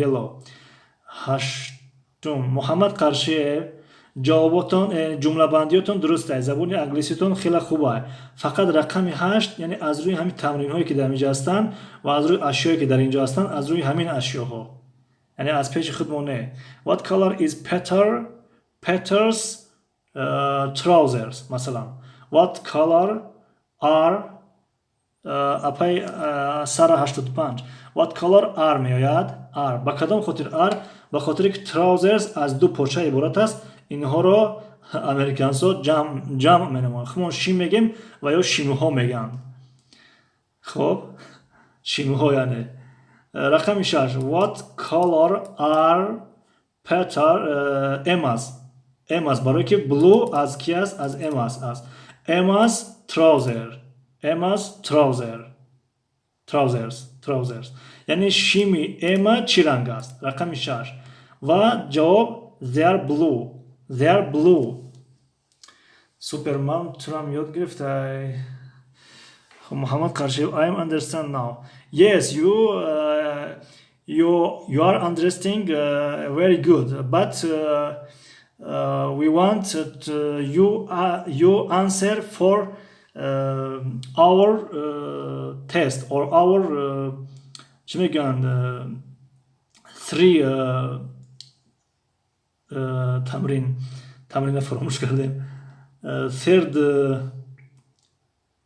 yellow. ҳаштум. Муҳаммад Қаршиев, ҷавоботон ҷумлабандиётон дуруст аст. Забони англиситон хеле хуб аст. Фақат рақами 8, яъне аз рӯи ҳамин тамринҳое ки дар инҷа ҳастанд ва аз рӯи ашёе ки дар инҷа ҳастанд, аз рӯи ҳамин ашёҳо, яъне аз пеши худмон не. What color is Peter's trousers? Масалан, what color are апай сара 85. What color are меояд? Are. Ба кадом хотир are? Ба хотире ки trousers аз ду порча иборат аст. Инҳоро американсо ҷамъ менамоянд. Хмо шим мегем ва ё шимуҳо меган. Хоб, шимуҳо яъне. Рақами 6. What color are Emma's? Emma's барое ки blue аз ки аст? Аз Emma's аст. Emma's trousers. Яъне шими Emma чӣ ранг аст? Рақами 6. Ва ҷавоб they are blue. Супер, ман турам ёд гирифтай. Muhammad Qarshi, I understand now. Yes, you are understanding very good, but we want you answer for our test or our چی میگن 3 تمرین فراموش کردیم. third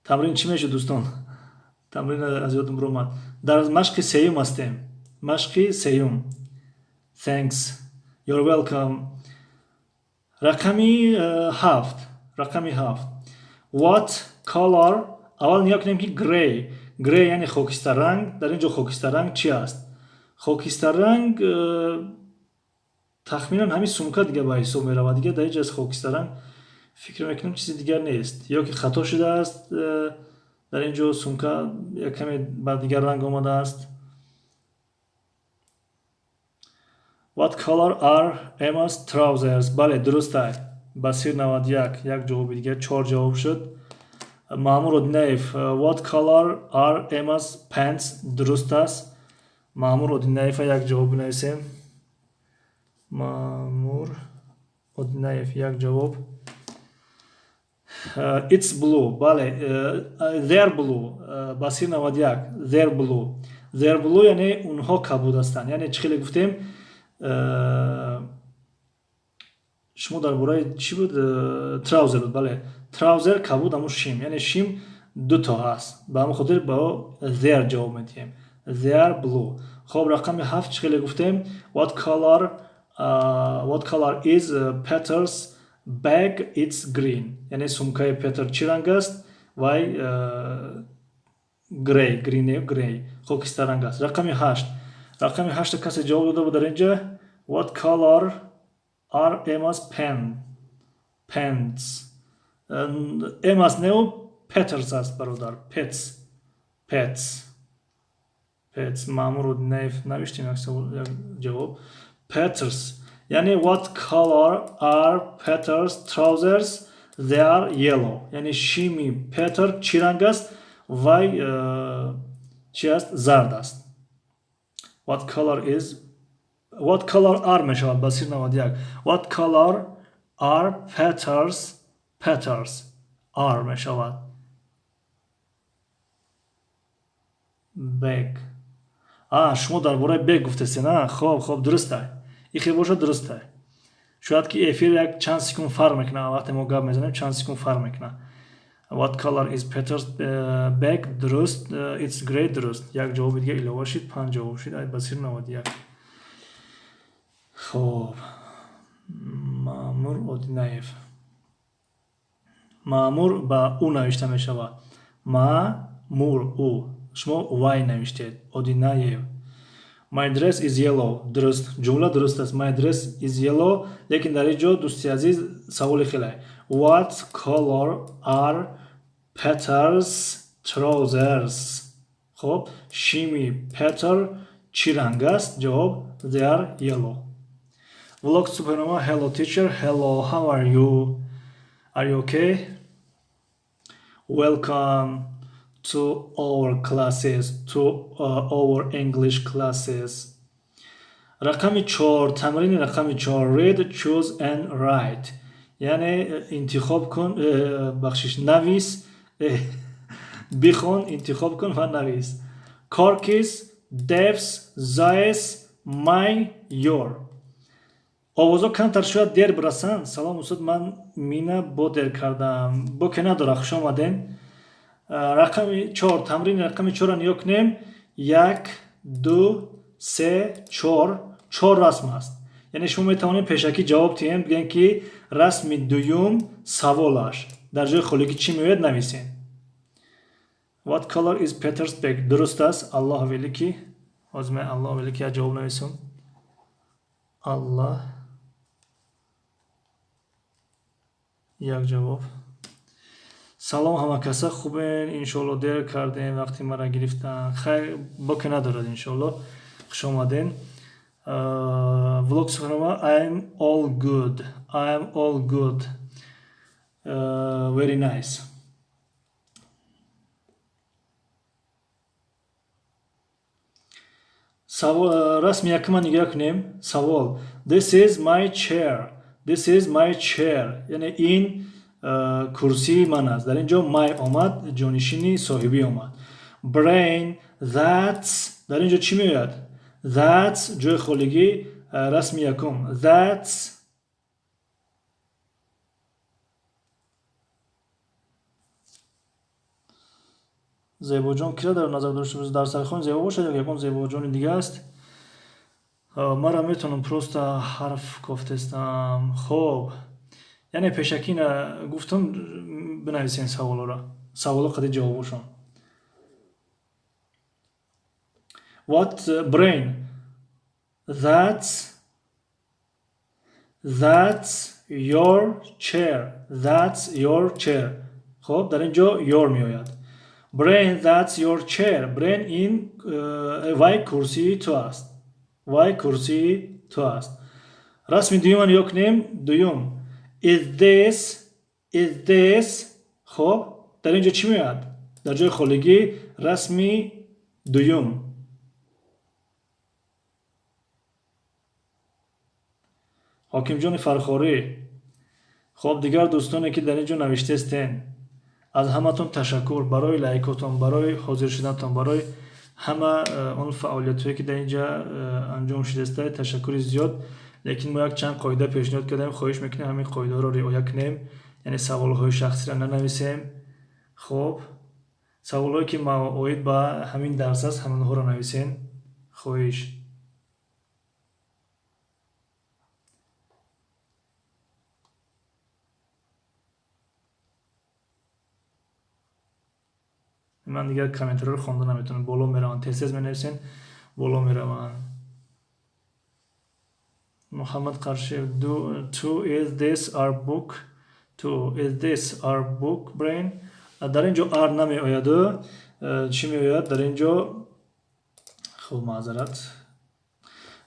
تمرین چی میشه دوستان؟ تمرین از یادم برو اومد. در مشق سیوم هستیم. مشق سیوم. Thanks. You're welcome. رقمی 7. What color؟ اول نیا کنیم که gray یعنی خاکستر رنگ. در اینجا خاکستر رنگ چی است؟ خاکستر رنگ تخمینا همین سمکه دیگه به حساب میرود. دیگه در اینجا از خاکستر رنگ فکر میکنم چیزی دیگر نیست. یا که خطا شده است. در اینجا سمکه یک کمی بر دیگر رنگ آمده است. What color are Emma's trousers? بله درست است. بصیر 91 یک جواب دیگه 4 جواب شد. مامور ادنیف What color are Emma's pants? درست است. مامور ادنیف یک جواب بنویسیم. مامور ادنیف یک جواب. It's blue. بله they're blue. بصیر 91 they're blue یعنی اونها کبود هستند. یعنی چی خیلی گفتیم شما درباره چی بود؟ تراوزر بود. بله تراوزر کبود همون شیم، یعنی شیم دو تا هست، به همون خاطر با their جواب میدیم. They are blue. خب رقم 7 چی خیلی گفتیم what color is Peter's bag? It's green. یعنی سمکه پتر چی رنگ است؟ وای گری خاکستر رنگ است. رقم 8 کسی جواب داده بود در اینجا what color are Emma's pants? Emma's نه Peter's است برادر. pets مامور نوشتیم یک جواب Peter's. یعنی what color are Peter's trousers? They are yellow. یعنی شیمی پتر چی رنگ است؟ وای چی است؟ زرد است. What color are میشود بصیر 91 what color are Peter's are میشود bag. شما درباره bag گفتید نه؟ خب درسته. این خیلی باشه درسته. شاید که افیر یک چند سکون فرق میکنه وقتی ما گپ میزنیم چند سکون فرق میکنه. What color is Peter's bag? درست. It's grey. درست. یک جواب دیگه علاوه شد 5 جواب شد. بصیر 91. خب مامور ادنیف маъмур ба ӯ навишта мешавад. маъмур ӯ. шумо вай навиштед. одинаев. My dress is yellow. Дуруст. Ҷумла дуруст аст. My dress is yellow. Лекин дар ин ҷо дӯсти азиз саволи хеле. What color are Peter's trousers? خب شیمی Peter چی رنگ است؟ جواب They are yellow. Vlog Supernova. Hello teacher. Hello. How are you? Are you okay? Welcome to our classes, to our English classes. رقم 4. تمرین رقم 4. Read, choose and write. یعنی انتخاب کن، بخشش نویس، بخون، انتخاب کن و نویس. کارکیس، دفس، زایس، مای، یور. овозо камтар шояд дер бирасанд. салом устод, ман мина бо дер кардам. бо ке надора, хуш омадем. рақами 4. тамрини рақами 4 ниё кунем. 1 2 3 4. 4 расм аст. яъне шумо метавонед пешакӣ ҷавоб диҳем, бигӯем ки расми дуюм саволаш дар ҷои холигӣ чӣ меояд нависем. What color is Peter's bag? дуруст аст. аллоҳ велӣ ки ҳозир мен аллоҳ велӣ ки як ҷавоб нависам. аллоҳ як ҷавоб. салом ҳама каса, хубен? иншоалло дер кардем, вақти мара гирифтан. хайр, боке надорад. иншоалло хуш омадем. Vlog Supernova. I'm all good. I'm all good. Very nice. расми якума нигоҳ кунем. савол. This is my chair. This is my chair. яъне ин курсии ман аст. дар ин ҷо my омад, ҷонишини соҳибӣ омад. Brain. That's. дар ин ҷо чӣ меояд? That's ҷои холигӣ, расми якум. That's. зебоҷон кира дар назар дошта бошед? дар сарихон зебо бошад ё ягон зебоҷони дига аст? мара метавонам просто ҳарф кофтестам. хоб, яъне пешакӣ гуфтам бинависем саволоро. саволо қади ҷавобошон. What brain? That's your chair. That's your chair. خب дар ин ҷо your меояд. Brain, that's your chair. Brain ин вай курсии ту аст. вай курсии ту аст. расми дуюма ниё кунем. дуюм. Is this. хоб дар ин ҷо чӣ меояд? дар ҷои холигӣ расми дуюм. ҳокимҷони Фархорӣ. хоб дигар дӯстоне ки дар ин ҷо навиштестен, аз ҳаматон ташаккур барои лайкотон, барои ҳозир шуданатон, барои ҳама он фаъолиятҳое ки дар ин ҷо анҷом шудааст. ташаккури зиёд. лекин мо якчанд қоида пешниҳод кардем. хоҳиш мекунем ҳамин қоидаҳоро риоя кунем. яъне саволҳои шахсиро нанависем. хоб саволҳое ки оид ба ҳамин дарс аст, ҳамонҳоро нависем. хоҳиш. ман дигар комментариёро хонда наметавонам. боло мераванд. тез менависен, боло мераванд. муҳаммад Қаршиев. To is this our book? To is this our book, brain? дар ин ҷо ар намеояду. чӣ меояд дар ин ҷо? хуб, маъзарат.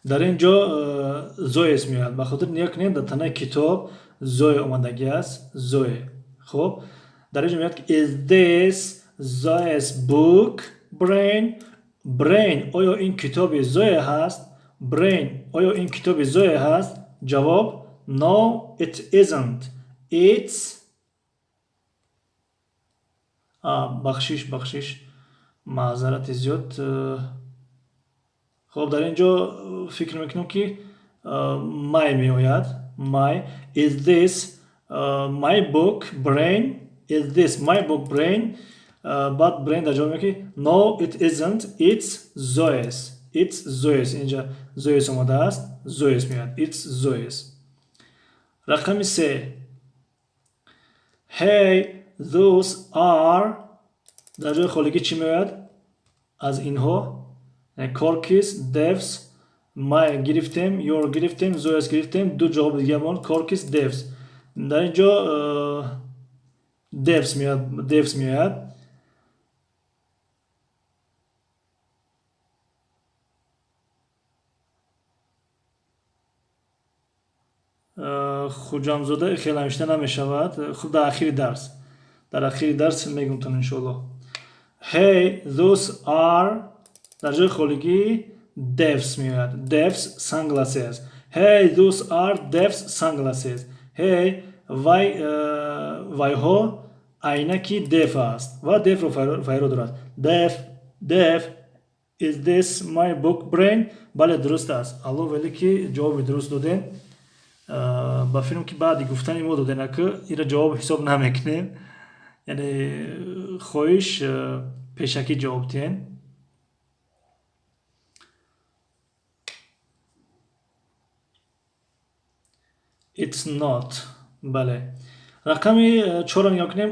дар ин ҷо зоес меояд. ба хотир ниё кунед, дар танаи китоб зое омадагӣ аст. зое. хуб дар ин ҷо меояд is this Zoe's book, brain? Brain, оё ин китоби Zoe ҳаст? Brain, оё ин китоби Zoe ҳаст? ҷавоб. No, it isn't. It's. бахшиш. маъзарати зиёд. хоб дар ин ҷо фикр мекунам ки my меояд. My. Is this my book, brain? Is this my book, brain? But brain дар ҷавоб мегӯяд no, it isn't. It's Zoe's. It's Zoe's. инҷа Zoe's омадааст. Zoe's меояд. It's Zoe's. рақами 3. Hey, those are در جای خالگی چی میاد؟ از اینها کارکیس devs ما گرفتیم your گرفتیم زویس گرفتیم دو جواب دیگه مون کارکیس devs در اینجا devs میاد خوجامزاده خیلی همیشه نمیشود خب در اخیر درس میگم تون انشالله hey those are در جای خالگی devs میاد devs sunglasses hey those are devs sunglasses hey وای ها عینکی دف است و دف رو فایرو دارد دف is this my book brain بله درست است الله ولی که جواب درست دادن با فیلم که بعدی گفتن ما دادن که اینا جواب حساب نمیکنیم یعنی خویش پیشکی جواب دین it's not بله رقمی 4 نگاه کنیم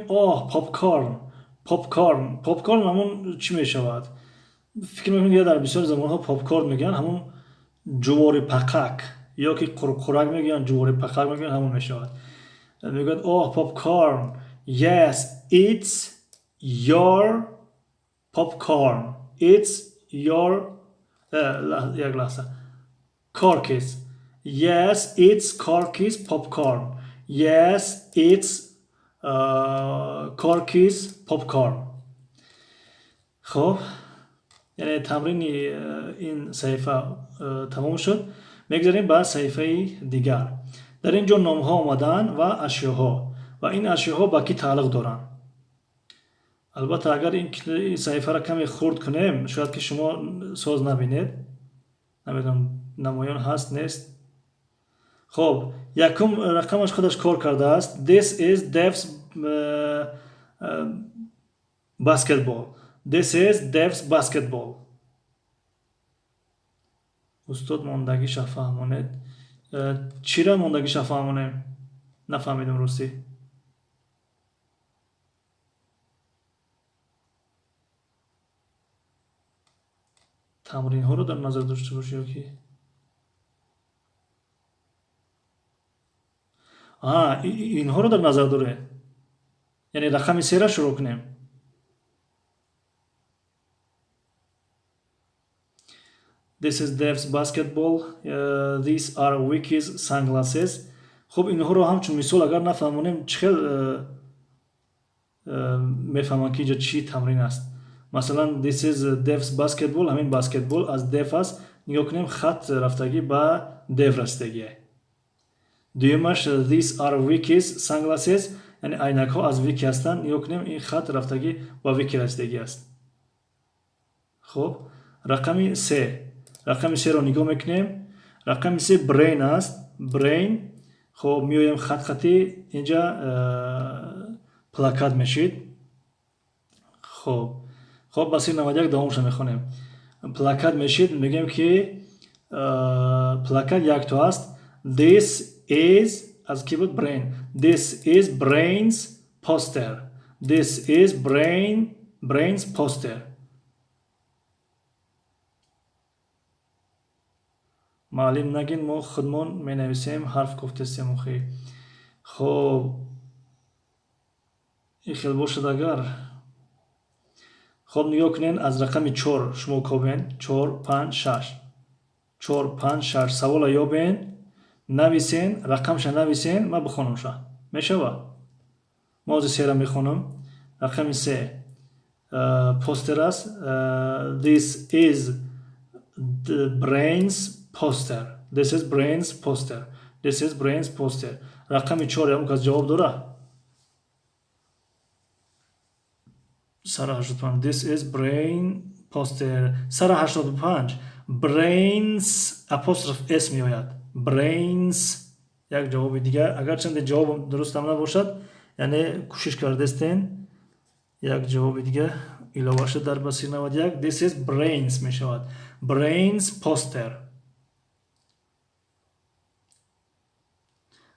پاپکارن همون چی می شود فکر میکنم یا در بسیار زمان ها پاپکارن میگن همون جواری پقق یا که قرقرک میگن جواری پقق میگن همون می شود میگن پاپکارن yes it's your popcorn it's your یک لحظه کارکیس yes it's کارکیس popcorn yes it's کارکیس popcorn خب یعنی تمرین این صحیفه تمام شد میگذاریم به صحیفه دیگر در اینجا نام ها آمدن و اشیاء و این اشیاء با کی تعلق دارن البته اگر این صحیفه را کمی خرد کنیم شاید که شما ساز نبینید نمیدونم نمایان هست نیست خب یکم رقمش خودش کار کرده است this is devs basketball this is devs basketball استاد ماندگیش فهمونید چی را ماندگیش فهمونه نفهمیدم راستی تمرین ها رو در نظر داشته باشی که اینها رو در نظر داره یعنی رقم 3 را شروع کنیم This is Dev's basketball these are Vicky's sunglasses خب اینها رو همچون مثال اگر نفهمونیم چخیل میفهمن که اینجا چی تمرین است مثلا this is Dev's basketball همین بسکتبال از دف است نگاه کنیم خط رفتگی به دف رستگی دویمش these are Vicky's sunglasses یعنی عینک ها از ویکی هستند نگاه کنیم این خط رفتگی با ویکی رستگی است خب رقم 3 رو نگاه میکنیم رقم 3 brain است brain خب میایم خطی اینجا پلاکت میشید خب بسیر 91 دومش میخونیم پلاکت میشید میگیم که پلاکت یک تا است this is از کی بود brain this is brains poster this is brains poster معلم نگین ما خودمون می نویسیم حرف گفته سیموخی خب این خیلی باشد اگر خب نگاه کنین از رقم 4 شما کوبین 4 5 6 سوال یابین نویسین رقمش نویسین ما بخونم شا میشه ما از 3 را میخونم رقم 3 پوستر است this is the brains poster this is brains poster رقم 4 هم که جواب داره سر 85 this is brain poster سر 85 brains apostrophe s می آید brains یک جواب دیگر اگر چند جواب درست هم نباشد یعنی کوشش کرده استین یک جواب دیگه علاوه شد در بسیر 91 this is brains می شود brains poster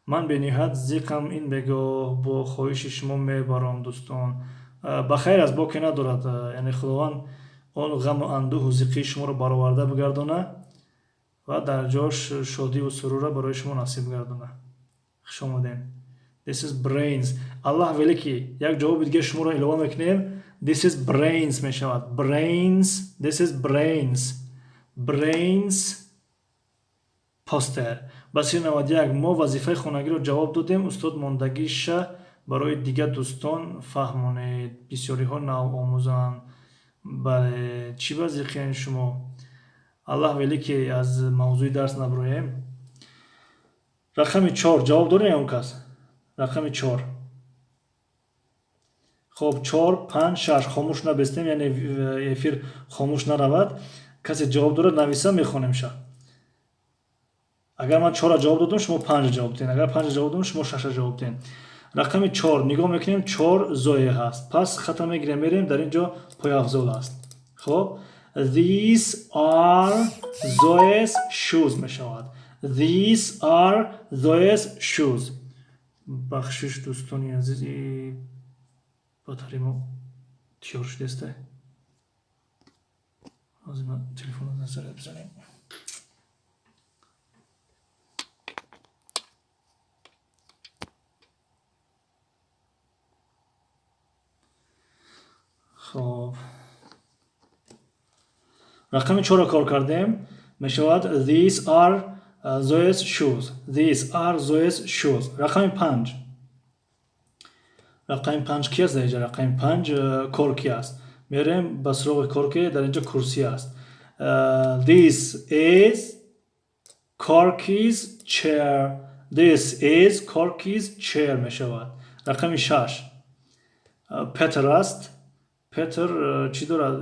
ман бениҳоят зиқам ин бегоҳ бо хоҳиши шумо мебарам дӯстон. Ба хайр аст, боки надорад, яъне худованд он ғаму андӯҳу зиқии шуморо бароварда бигардона ва дар ҷош шодиву сурура барои шумо насиб гардона. Хуш омадем. This is brains. Аллаҳ веле ки як ҷавоби дигари шуморо илова мекунем. This is brains мешавад. Brains. This is brains. Brains poster. Ба 91 мо вазифаи хонагиро ҷавоб додем. Устод мондагиша барои дигар дӯстон фаҳмонед. Бисёриҳо навомӯзанд. бале чӣ вазифаи шумо? Аллаҳ веле ки аз мавзӯи дарс наброем. Рақами 4 ҷавоб дорем он кас? Рақами 4. хоб 4 5 6 хомӯш набестем, яъне эфир хомӯш наравад. Касе ҷавоб дорад нависа, мехонем ша. Агар ман 4 ҷавоб додам, шумо 5 ҷавоб ден. Агар 5 ҷавоб додам, шумо 6 ҷавоб ден. Рақами 4 нигоҳ мекунем, 4 зоя ҳаст. Пас хата мегирем, мерем, дар ин ҷо пойафзол аст. Хоб these are Zoe's shoes мешавад. These are Zoe's shoes. бахшиш дӯстони азизи батариимо тиёр шудеста. ҳозир ман телефонро заряд бизанем. хоб рақами 4 кор кардем. Мешавад these are Zoe's shoes. These are Zoe's shoes. Рақами 5. Рақами 5 ки аст дар инҷа? Рақами 5 корки аст. Мерем ба суроғи корки. Дар инҷа курсӣ аст. This is Corky's chair. This is Corky's chair мешавад. Рақами 6 Peter аст. Peter чӣ дорад?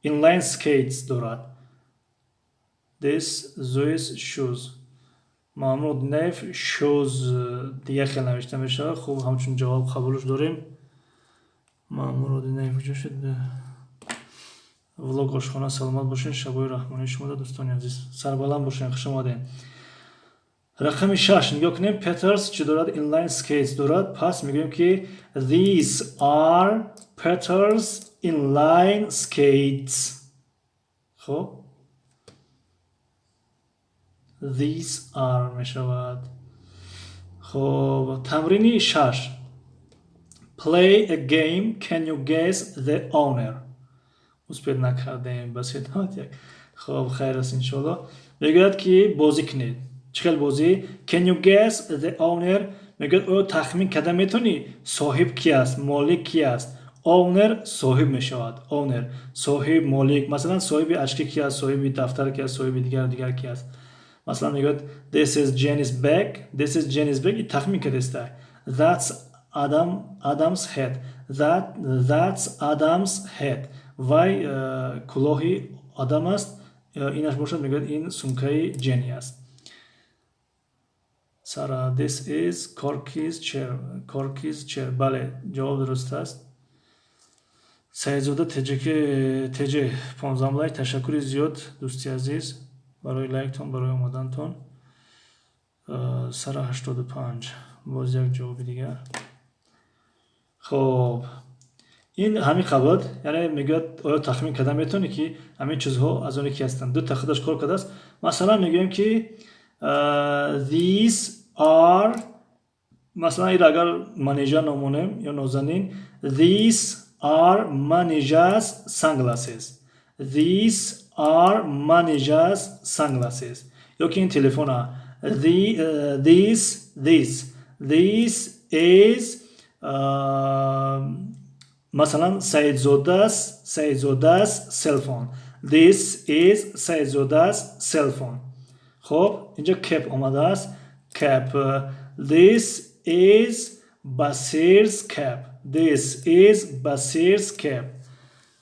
Inline skates дорад. This Zoe's shoes. Маҳмуд Неф shoes дига хел навишта мешавад. Хуб, ҳамчун ҷавоб қабулш дорем. Маҳмуд Неф ҷо шуд. Влог ошхона саломат бошед. Шабои раҳмонии шумо да дӯстони азиз. Сарбаланд бошед. Хуш омадед. Рақами 6 нигоҳ кунем. Peters чӣ дорад? Inline skates дорад. Пас мегӯем ки these are Peters inline skates. خب these are мешавад. خب тамрини 6 play a game, can you guess the owner? успед накардем ба седмат як. خب хайр аст иншоалло. мегӯяд ки бозӣ кунед. чӣ хел бозӣ? Can you guess the owner? мегӯяд оё тахмин карда метавонӣ соҳиб ки аст, молик ки аст? Owner соҳиб мешавад. Owner соҳиб, молик. Масалан соҳиби ашки ки аст, соҳиби дафтар ки аст, соҳиби дигар ки аст. Масалан мегӯяд this is Jenny's bag. This is Jenny's bag. Тахмин кардеста. That's Adam's head. That's Adam's head. Вай кулоҳи Адам аст. Инаш бошад мегӯяд ин сумкаи Jenny аст. Sara, this is Corky's chair. Corky's chair. Бале, ҷавоб дуруст аст. Саидзода теҷе 15 лайк. Ташаккури зиёд дӯсти азиз барои лайктон, барои омадантон. Сара 85. боз як ҷавоби дигар. хоб ин ҳамин қабад, яъне мегӯяд оё тахмин карда метавонӣ ки ҳамин чизҳо аз оне ки ҳастанд. ду тахидаш кор кардааст. Масалан мегӯем ки these are, масалан ин агар манеҷа номонем ё нозанин, these are managers sunglasses. These are managers sunglasses. ё ки ин телефона this is масалан Saidzoda's cell phone. This is Saidzoda's cell phone. خب اینجا cap آمده است. cap. This is Basir's cap. This is Basir's cap.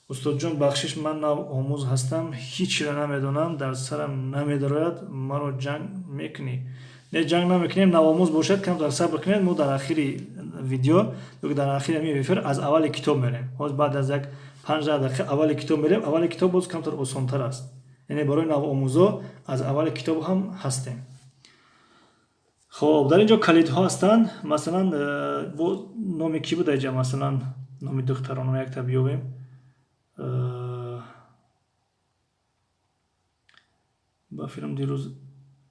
استاد جون بخشش من نو آموز هستم. هیچی را نمیدونم. در سرم نمیدارد. مرا جنگ میکنی. نه جنگ نمیکنیم. نو آموز باشد کم در صبر کنید. ما در آخری ویدیو یا در آخری می ویفر از اول کتاب میریم. باز بعد از یک 15 دقیقه اول کتاب میریم. اول کتاب باز کمتر آسان‌تر است. یعنی برای نو آموزا از اول کتاب هم هستیم. خب در اینجا کلید ها هستند. مثلا بو نام کی بود اینجا؟ مثلا نام دختران رو یک تا بیاوریم. با فیلم دیروز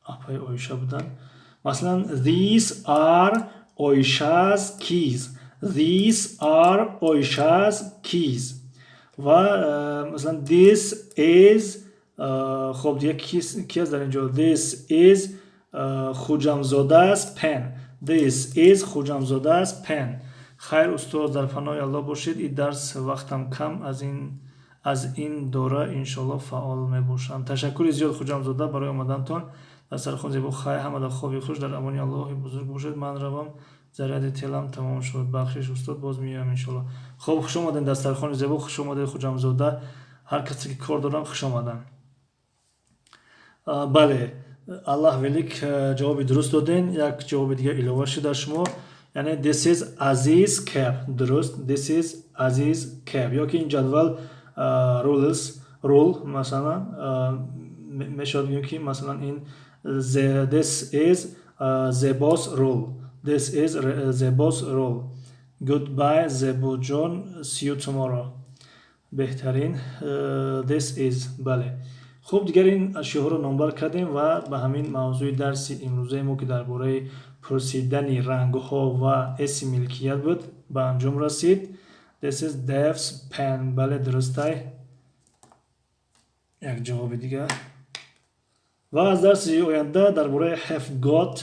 اپای آیشه بودن. مثلا these are Oisha's keys. These are Oisha's keys. و مثلا this is خب دیگه کی از در اینجا؟ This is خوجامزاده's pen. This is خوجامزاده's pen. خیر استاد در پناه الله باشید. این درس وقتم کم از این دوره انشالله فعال می باشم. تشکر زیاد خوجامزاده برای آمدنتون. در سرخون زیبا خیر همه خوابی خوش در امانی الله بزرگ باشید. من روم ذرات تلم تمام شد. بخشش استاد باز میام انشالله. خب خوش آمدین در سرخون زیبا. خوش آمدید خوجامزاده. هر کسی که کار دارم خوش آمدن. بله الله ولیک جواب درست دادین. یک جواب دیگه الهه شده شما. یعنی this is Aziz cap. درست. This is Aziz cap. یا که این جدول rule مثلا میشد بگیم که مثلا این this is the boss rule. This is the boss rule. Goodbye زبو جان. See you tomorrow. بهترین this is. بله خب دیگر این اشیاء رو نمبر کردیم و به همین موضوع درس امروزه ما که درباره پرسیدن رنگ ها و اسم ملکیت بود به انجام رسید. This is Dev's pen. بله درسته. یک جواب دیگه. و از درس آینده درباره have got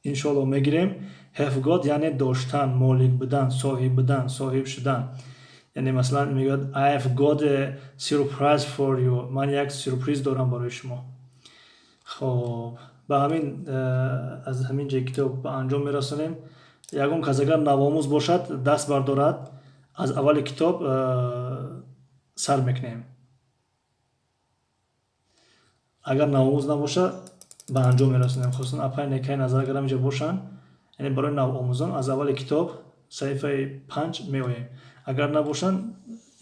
انشالله میگیریم. have got یعنی داشتن، مالک بودن، صاحب شدن. یعنی مثلا میگه I have got a surprise for you. من یک سورپرایز دارم برای شما. خب به همین از همین جای کتاب به انجام میرسونیم. یکم کس اگر نوآموز باشد دست بردارد از اول کتاب سر میکنیم. اگر نوآموز نباشه به انجام میرسونیم. خصوصا اپای نکای نظر اگر اینجا باشن یعنی برای نوآموزان از اول کتاب صفحه 5 میآییم. اگر نباشن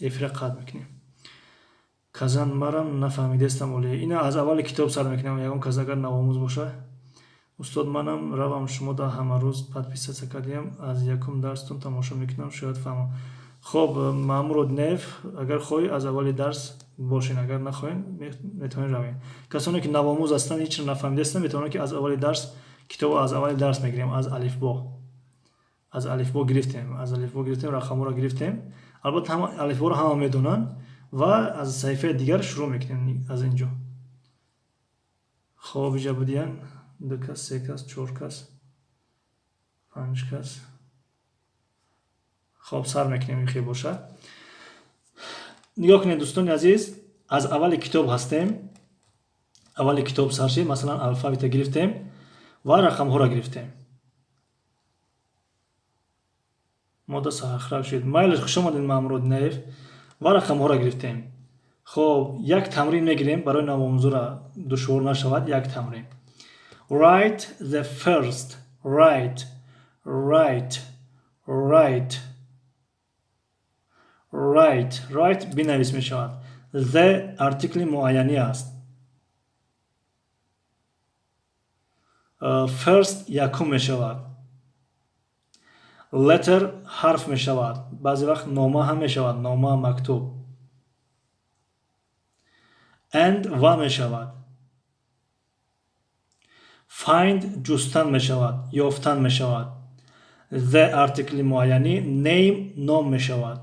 افراق قد میکنیم. کازن مرم نفهمیدستم ولی اینا از اول کتاب سر میکنم. یکم کس اگر نوآموز باشه استاد منم روم شما دا همه روز подписаться کردیم. از یکم درستون تماشا میکنم شاید فهمم. خب مامورود نف اگر خواهی از اول درس باشین. اگر نخواهین میتونین روین. کسانی که نوآموز هستن هیچ نفهمیدستن میتونن که از اول درس کتاب از اول درس میگیریم. از الف با گرفتیم. رقم رو گرفتیم. البته هم الف با رو هم میدونن و از صفحه دیگر شروع میکنیم از اینجا. خب اینجا بودین 2 کس 3 کس 4 کس 5 کس. خب سر میکنیم این خیلی باشه. نگاه کنید دوستان عزیز. از اول کتاب هستیم. اول کتاب سرشی مثلا الفابت گرفتیم و رقم ها را گرفتیم. ماده صحیح شد. مایلش خوش آمدین مامورود نیف و رقم ها را گرفتیم. خب یک تمرین میگیریم برای نوآموزا را دشوار نشود. یک تمرین. Write the first. Write بنویس می شود. The article معینی است. First یکم می شود. Letter حرف می شود. بعضی وقت نامه هم می شود. نامه مکتوب. And و می شود. Find جستن می شود. یافتن می شود. The article معینی. Name نام می شود.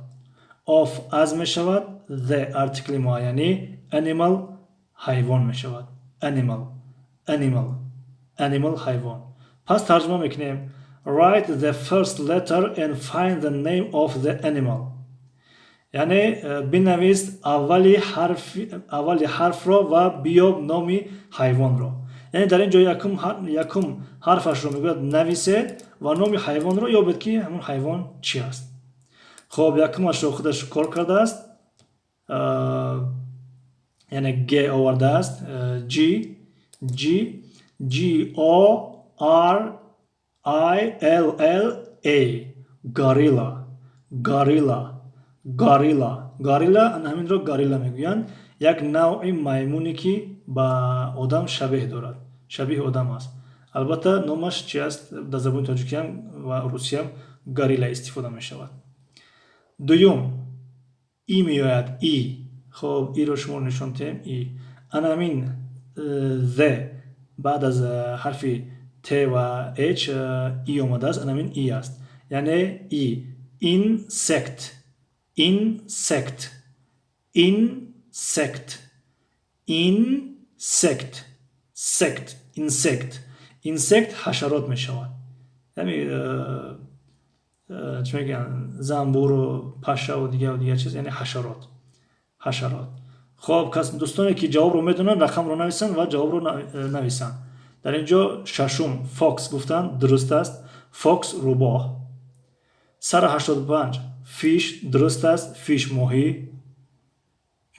Of از می شود. The article معینی. Animal حیوان می شود. Animal حیوان. پس ترجمه میکنیم. Write the first letter and find the name of the animal. یعنی بنویس اولی حرف را و بیاب نام حیوان را. یعنی در اینجا یکم حرفش رو میگوید نویسید و نام حیوان را یابید که همون حیوان چی است. خب یکمش رو خودش کار کرده است. یعنی G آورده است. G-O-R-I-L-L-A گاریلا همین رو گاریلا میگویند. یک نوع میمونی که با آدم شبیه دارد. شبیه آدم است. албатта номаш чи аст дар забони тоҷикиям ва русиям горилла истифода мешавад. дуюм и меояд и. хоб иро шумо нишон теҳем и. анамин the баъд аз ҳарфи т ва h и омадааст, анамин и аст, яъне и. insect, insect, insect, insect, sect, insect, insect ҳашарот мешавад, яъне чӣ мегӯянд занбуру пашаву дигар чиз, яъне ҳашарот, ҳашарот. хоб дӯстоне ки ҷавобро медонанд рақамро нависанд ва ҷавобро нависанд. дар ин ҷо шашум fox гуфтанд, дуруст аст. fox рӯбоҳ. 185 fish дуруст аст, fish моҳӣ.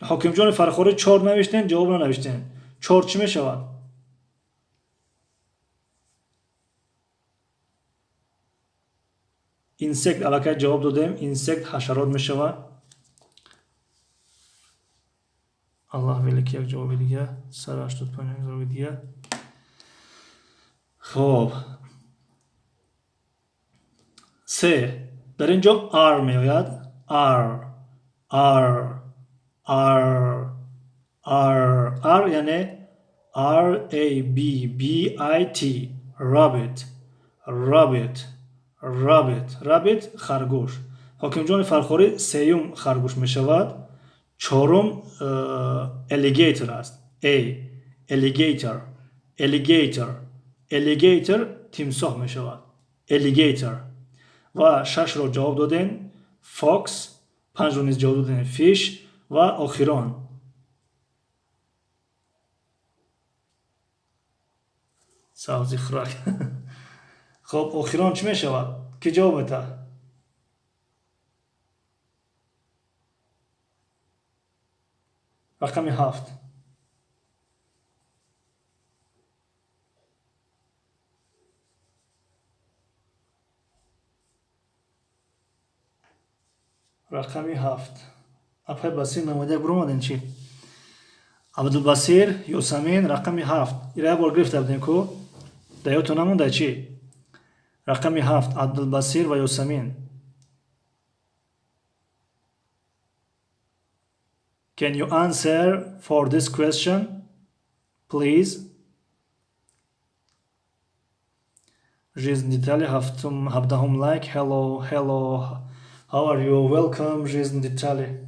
ҳокимҷони Фархорӣ 4 навиштен, ҷавоб нанавиштен. 4 чӣ мешавад? insect аллакай ҷавоб додем, insect ҳашарот мешавад. аллаҳ велик як ҷавоби дигар, 185 ҷавоби дигар. хоб се дар ин ҷо r меояд, r r r r r яъне r a b b i t rabbit, rabbit, rabbit, rabbit харгӯш. ҳокимҷони Фархорӣ сеюм харгӯш мешавад, чорум alligator аст, a alligator, alligator, alligator тимсоҳ мешавад, alligator. ва 6ро ҷавоб додем, fox, 5ро низ ҷавоб додем, fish ва охирон сабзи хӯрак. хоб охирон чӣ мешавад? Ки ҷавоб медиҳад? рақами 7. рақами 7. Апай Басир намояда буромаден чи? Абдулбасир Ёсамин рақами 7. Ира як бор гирифта будем ку? Дар ёдтон намонда чи? рақами 7 Абдулбасир ва Ёсамин. Can you answer for this question, please? Жизнь детали ҳафтаҳум лайк. Hello, hello. How are you? Welcome, жизнь детали.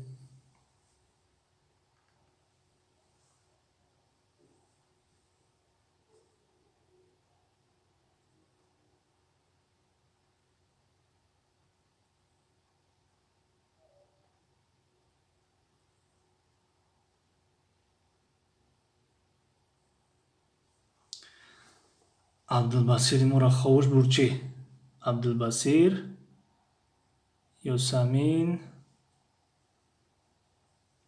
Абдулбасири моро ховуш бурчӣ. Абдулбасир Ёсамин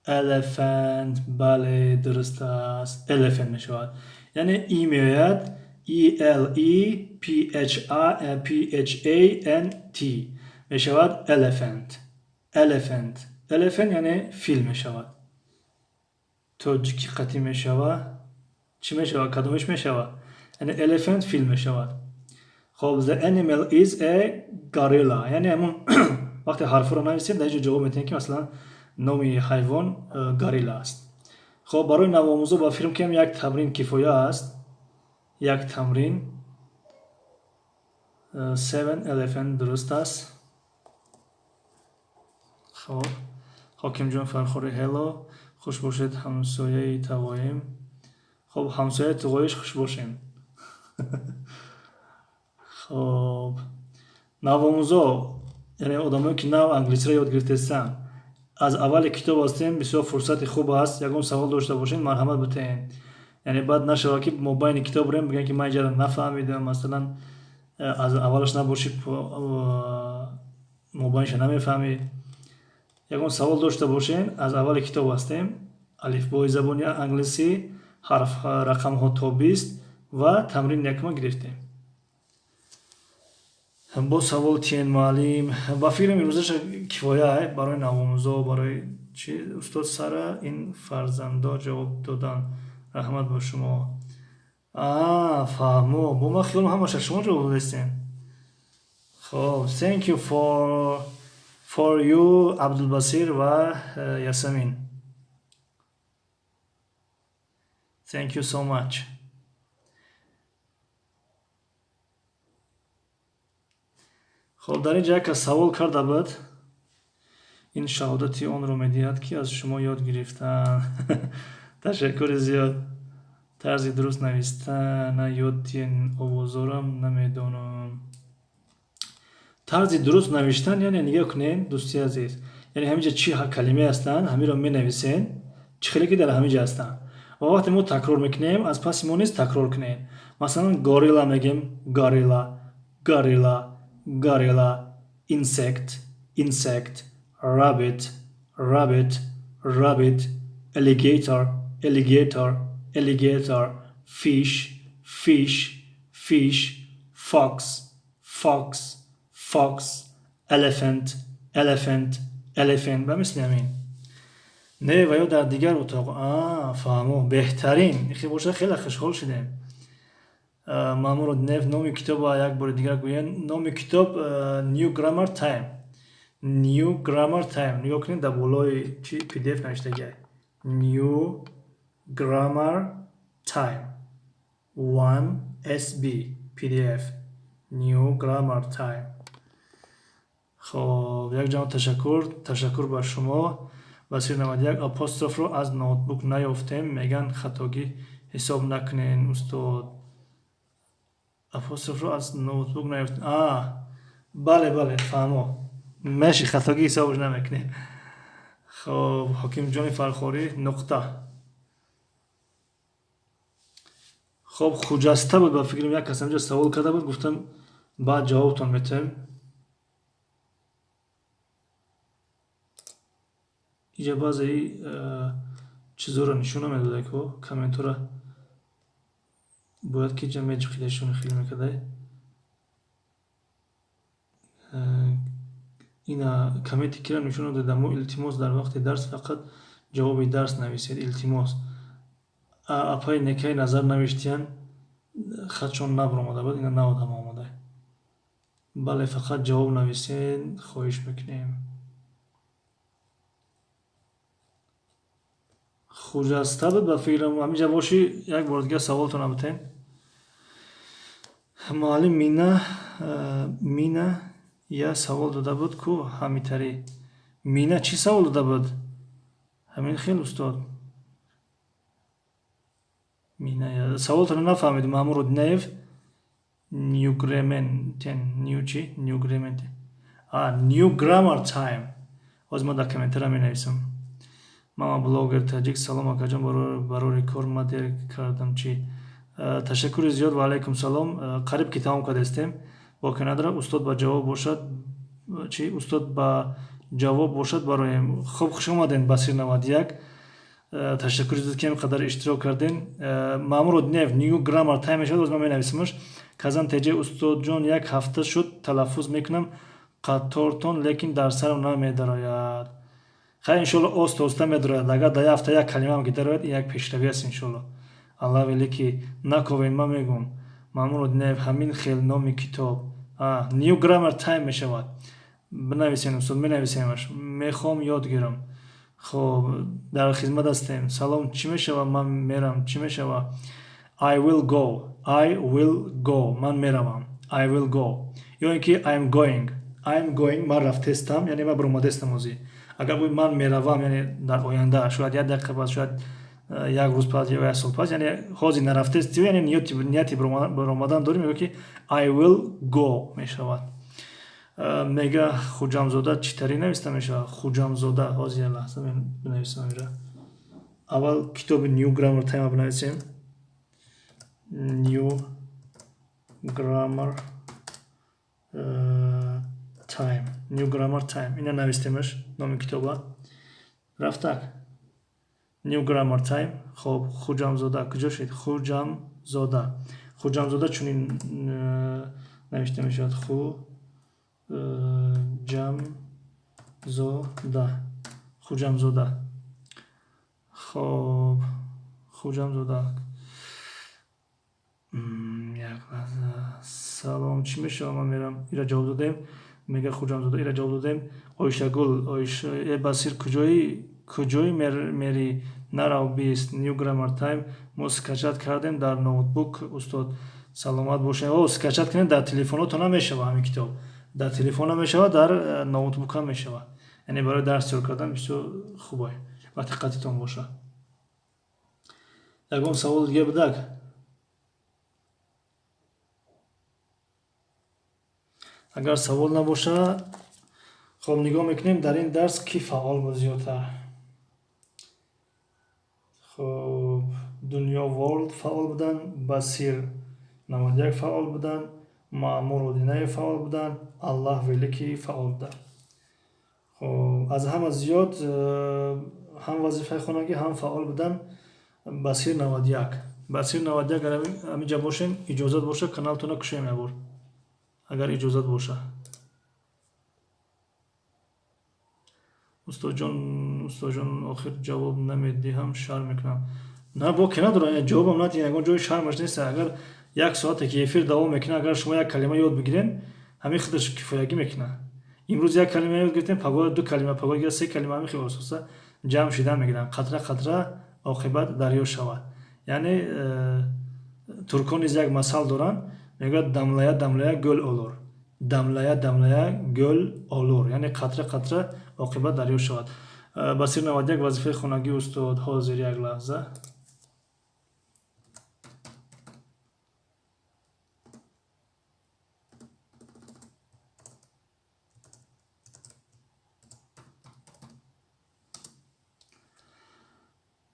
elephant, бале дуруст аст, elephant мешавад, яъне и меояд, ELEPHANT мешавад elephant, elephant, elephant яъне фил мешавад. тоҷики қатӣ мешавад, чӣ мешавад, кадомиш мешавад? яъне elephant фил мешавад. хоб the animal is a gorilla, яъне ҳамун вақте ҳарфро нависем дар ин ҷо ҷавоб метиҳем ки масалан номи ҳайвон горилла аст. хоб барои навомӯзо ба фикр мекунем як тамрин кифоя аст. як тамрин 7 elephant дуруст аст. хоб ҳокимҷон Фархорӣ hello, хуш бошед ҳамсояи тавоим. хоб ҳамсояи туғоиш хуш бошем. хоб навомӯзо яъне одамое ки нав англисиро ёд гирифтестанд, аз аввали китоб ҳастем, бисёр фурсати хуб аст. Ягон савол дошта бошед марҳамат битаен, яъне баъд нашавад ки мо байни китоб бурем бигӯем ки ман иҷаро нафаҳмидам, масалан аз аввалаш набоши мобайнша намефаҳмӣ. ягон савол дошта бошед, аз аввали китоб ҳастем, алифбои забони англисӣ, ҳарф рақамҳо то 20 ва тамрин якума гирифтем. бо савол тиен муаллим ба фикрам имрӯзаша кифоя барои навомӯзо, барои чи устод Сара ин фарзандо ҷавоб додан. Раҳмат ба шумо. فهمو بو ما خیالم همش شما جواب دادین. خب thank you for you عبدالبصیر و یاسمین. thank you so much. خب در اینجا که سوال کرده بود این شهادتی آن رو میدهد که از شما یاد گرفتن. تشکر زیاد. طرز درست نوشتن یاد دین آوازارم نمیدونم. طرز درست نوشتن یعنی نگاه کنین دوستی عزیز، یعنی همینجا چی کلمه هستن همین رو می نویسین چی خیلی که در همینجا هستن و وقتی ما تکرار میکنیم از پس ما نیست تکرار کنین. مثلا گوریلا میگیم گوریلا گوریلا گوریلا، insect rabbit rabbit alligator fish fox elephant و مثل همین. نه و یا در دیگر اتاق. فهمو بهترین خیلی باشه. خیلی خوشحال شدیم. مامور نف نامی کتاب یک بار دیگر گوین. نامی کتاب نیو گرامر تایم. نگاه کنید در بالای چی پی دی اف نوشته گه نیو گرامر تایم 1SB PDF نیو گرامر تایم. خب یک جان تشکر بر شما. بصیر 91 آپوستروف رو از نوتبوک نیافتیم میگن خطاگی حساب نکنین استاد. آپوستروف رو از نوتبوک نیافتیم. بله فهمو ماشي خطاگی حسابش نمیکنیم. خب حکیم جان فرخوری نقطه. خب خجسته بود. با فکرم یک کس اینجا سوال کرده بود گفتم بعد جوابتون میتم. اینجا بعضی چیزا رو نشون میداده که کامنت را باید که جمع خیلیشون خیلی میکرده. اینا کامنتی که نشون داده مو التماس در وقت درس فقط جواب درس نویسید. التماس اپای نکای نظر نوشتین خطشون نبر آمده بود اینا نادم آمده. بله فقط جواب نویسین خواهش میکنیم. خوجسته بود به فکرم. همینجا باشی یک بار دیگه سوالتون بتین. معلم مینا یا سوال داده بود کو همیتری. مینا چی سوال داده بود؟ همین خیلی استاد. مینا یا سوالتون نفهمیدم. مامور نیف نیو گرامر تایم. از ما در کامنتر می نویسم. ماما بلاگر تاجیک سلام آقا برای کار مدیر کردم چی. تشکر زیاد و علیکم سلام. قریب که تمام کرده استیم با کنادر استاد با جواب باشد چی استاد با جواب باشد برایم. خوب خوش آمدین بصیر 91. تشکر زیاد که اینقدر اشتراک کردین. مامور نیف نیو گرامر تایم شد از ما می نویسمش. کازان تجه استاد جان یک هفته شد تلفظ میکنم قطارتون لیکن در سرم نمیدراید. خیلی انشالله اوستا میدراید. اگر در هفته یک کلمه هم گدراید یک پیشروی است انشالله. الله ولی که نکوین ما میگم مامور نیف همین خیلی نامی کتاب نیو گرامر تایم میشود. بنویسین استاد می نویسیمش میخوام یاد گیرم. خب در خدمت هستیم. سلام چی میشود؟ من میرم. چی میشود؟ I will go من میروم. I will go یا اینکه I am going من رفتستم یعنی من برآمدستم موزی. اگر بود من میروم یعنی در آینده شاید یک دقیقه بعد شاید یک روز بعد یا یک سال بعد یعنی حاضر نرفتست یعنی نیتی برآمدن داریم میگه که I will go میشود. میگه خوجامزاده چطوری نوشته میشه؟ خوجامزاده حاضر لحظه من بنویسم اینجا. اول کتاب نیو گرامر تایم بنویسیم. نیو گرامر تایم اینا نوشتیمش نام کتابه رفتک نیو گرامر تایم. خب خوجامزاده کجا شد؟ خوجامزاده چونین نوشته میشد. خوجامزاده. خب خوجامزاده салом чӣ мешава? Ман мерам ира ҷавоб додем. Мега Хуҷамзода ира ҷавоб додем. Ойшагул Басир куҷои мери нарав бист New Grammar Time мо скачат кардем дар ноутбук устод саломат бошед. Скачат кунед дар телефонотон намешава ҳамин китоб. Дар телефон намешава, дар ноутбук ҳам мешава. Яъне барои дарс ёр кардан бисёр хуб ай вақти қаттитон боша. Ягон савол дига будак? Агар савол набоша, хоб нигоҳ мекунем дар ин дарс кӣ фаъол буд зиёдтар. Хоб Дунё World фаъол буданд, Басир 91 фаъол буданд, Маъмур Одинаев фаъол буданд, Аллаҳ Великий фаъол буданд. Хоб аз ҳама зиёд ҳам вазифаи хонагӣ ҳам фаъол буданд Басир 91. Басир 91 агар ҳаминҷа бошем, иҷозат боша каналтона кушоем ябор. Агар иҷозат боша. Устодҷон охир ҷавоб намедиҳам, шарм мекунам. На бо ки надорам, ҷавобам надиҳем, ягон ҷои шармаш нест. Агар як соате ки эфир давом мекунад, агар шумо як калима ёд бигирен, ҳамин худаш кифоягӣ мекунад. Имрӯз як калима ёд гирифтем, пагоҳ ду калима, пагоҳ дигар се калима, ҳамин хело асоса ҷамъ шидан мегиранд. Қатра қатра оқибат дарё шавад. Яъне туркон низ як масал доранд, мегӯяд дамлая дамлая гӯл олур. Дамлая дамлая гӯл олур. Яъне қатра қатра оқибат дарё шавад. Басир 91 вазифаи хонагӣ устод ҳозир як лаҳза.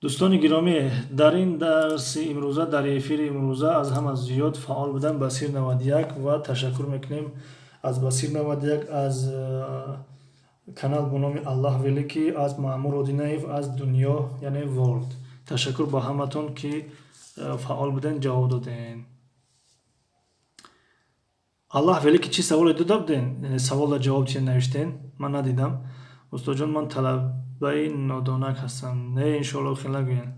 дӯстони гиромӣ, дар ин дарси имрӯза, дар эфири имрӯза аз ҳама зиёд фаъол буданд Басир 91 ва ташаккур мекунем аз Басир 91, аз канал бо номи Аллаҳ Великий, аз Маъмур Одинаев, аз Дунё яъне World. Ташаккур ба ҳаматон, ки фаъол буден, ҷавоб доден. Аллаҳ Великий чӣ саволе дода буден? Савола ҷавоб чӣ навиштен? Ман надидам. Устодҷон, ман талабаи нодонак ҳастам. Не, иншоалло хел нагӯен.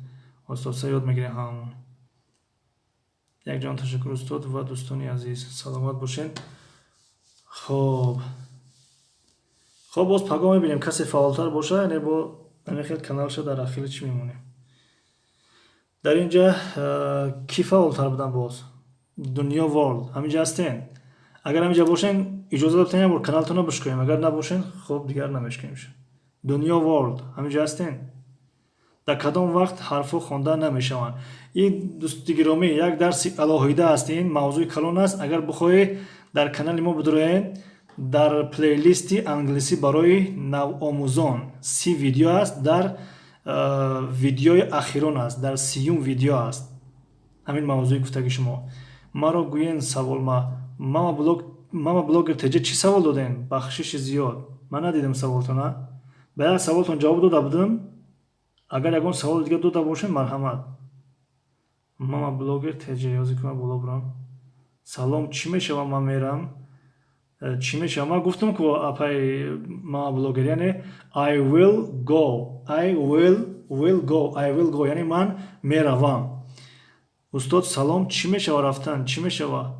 Устод са ёд мегирем ҳамамон. Якҷон ташаккур устод ва дӯстони азиз. Саломат бошед. Хоб боз пагоҳ мебинем, касе фаъолтар боша, яъне бо ҳамин хел каналша дар ахири чӣ мемонем. Дар инҷа кӣ фаъолтар буданд боз? Дунё World ҳаминҷа ҳастен? Агар ҳаминҷа бошен, иҷоза додтен ябор каналтона бишкоем. Агар набошен, хоб дигар намешкоем. Дунё World ҳаминҷа ҳастен? Дар кадом вақт ҳарфҳо хонда намешаванд? Ин дӯстони гиромӣ, як дарси алоҳида аст. Ин мавзӯи калон аст. Агар бихоҳед дар канали мо бидроед, дар плейлисти англисӣ барои навомӯзон 30 видео аст. Дар видеои ахирон аст. Дар 30 видео аст. Ҳамин мавзӯи гуфтаги шумо. Маро гӯен савол мама блогер теҷа чӣ савол додем? Бахшиши зиёд. Ман надидам саволтона. Ба як саволтон ҷавоб дода будам. Агар ягон саволи дигар дода бошем, марҳамат. Мама блогер теҷа ёзе ки ман боло бурам. Салом, чӣ мешава ман мерам? Чӣ мешава? Ман гуфтам ку апай мама блогер, яъне I will go. I will go. Яъне ман меравам. Устод, салом, чӣ мешава рафтан? Чӣ мешава?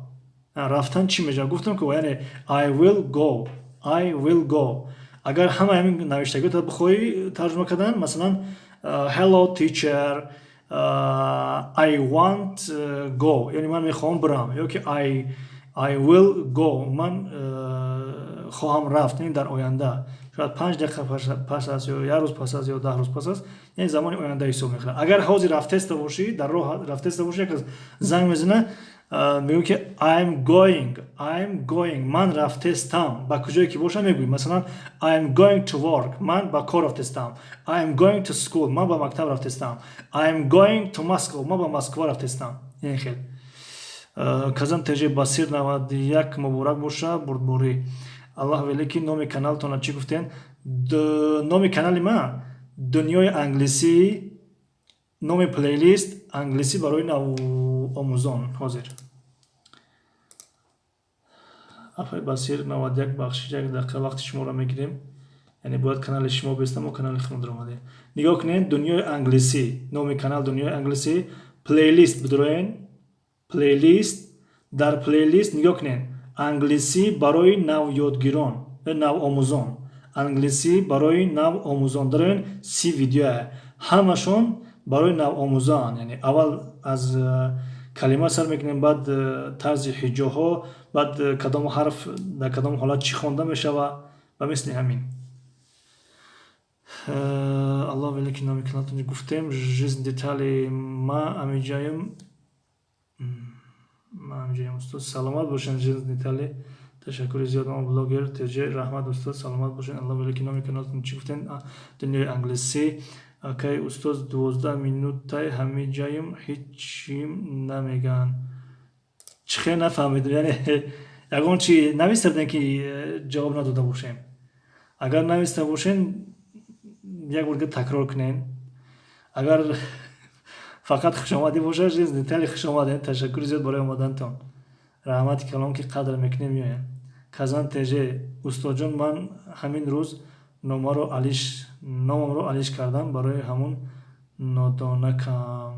Рафтан чӣ мешава? Гуфтам ку яъне I will go. I will go. Агар ҳама ҳамин навиштагиёта бихоҳӣ тарҷума кардан, масалан hello teacher, I want go, яъне ман мехоҳам бирам, ё ки I will go, ман хоҳам рафт, яъне дар оянда. Шояд 5 дақиқа пас аст, ё 1 рӯз пас аст, ё 10 рӯз пас аст, яъне замони оянда ҳисоб мекунад. Агар ҳозир рафтеста бошӣ, дар роҳ рафтеста бошӣ, як занг мезана, мегӯй ки I'm going, ман рафтестам. Ба куҷое ки боша мегӯй, масалан I'm going to work, ман ба кор рафтестам. I'm going to school, ман ба мактаб рафтестам. I'm going to Moscow, ман ба Москва рафтестам. ин хел казан теҷаи Басир 91 муборак боша. Бурдборӣ. Аллаҳ Великий, номи каналтона чӣ гуфтен? Номи канали ман Дунёи англисӣ, номи плейлист англисӣ барои навомӯзон. Ҳозир апай Басир 91 бахшиш, як дақиқа вақти шуморо мегирем. Яъне бояд канали шумо беста, мо канали худро омадем. Нигоҳ кунед, Дунёи англисӣ, номи канал Дунёи англисӣ, плейлист бидроен, плейлист, дар плейлист нигоҳ кунед. Англисӣ барои навёдгирон, навомӯзон. Англисӣ барои навомӯзон. Дар ин 30 видеоа. Ҳамашон барои навомӯзон. Яъне аввал аз калима сар мекунем, баъд тарзи ҳиҷоҳо, баъд кадом ҳарф дар кадом ҳолат чӣ хонда мешава ва мисли ҳамин. Аллоҳ велики номи каналтон гуфтем. Жизнь детали ма амиҷаем устоз саломат бошен. Жизнь детали ташаккури зиёд. мо блогер ТЖ раҳмат устоз саломат бошен. Аллоҳ велики номи каналтон чӣ гуфтен? Дунёи англисӣ. Окей устоз 12 минутай ҳамиҷаем ҳечим намеган. Чӣ хел нафаҳмидем? Яъне ягон чи навистадем ки ҷавоб надода бошем. Агар нависта бошен як бор такрор кунен. Агар фақат хушомадӣ бошад, жизнь детали хушомаден. Ташаккури зиёд барои омадантон. Раҳмати калом ки қадр мекунем меоем. Казан ТЖ устоҷон, ман ҳамин рӯз номамро алиш кардам барои ҳамун нодонакам.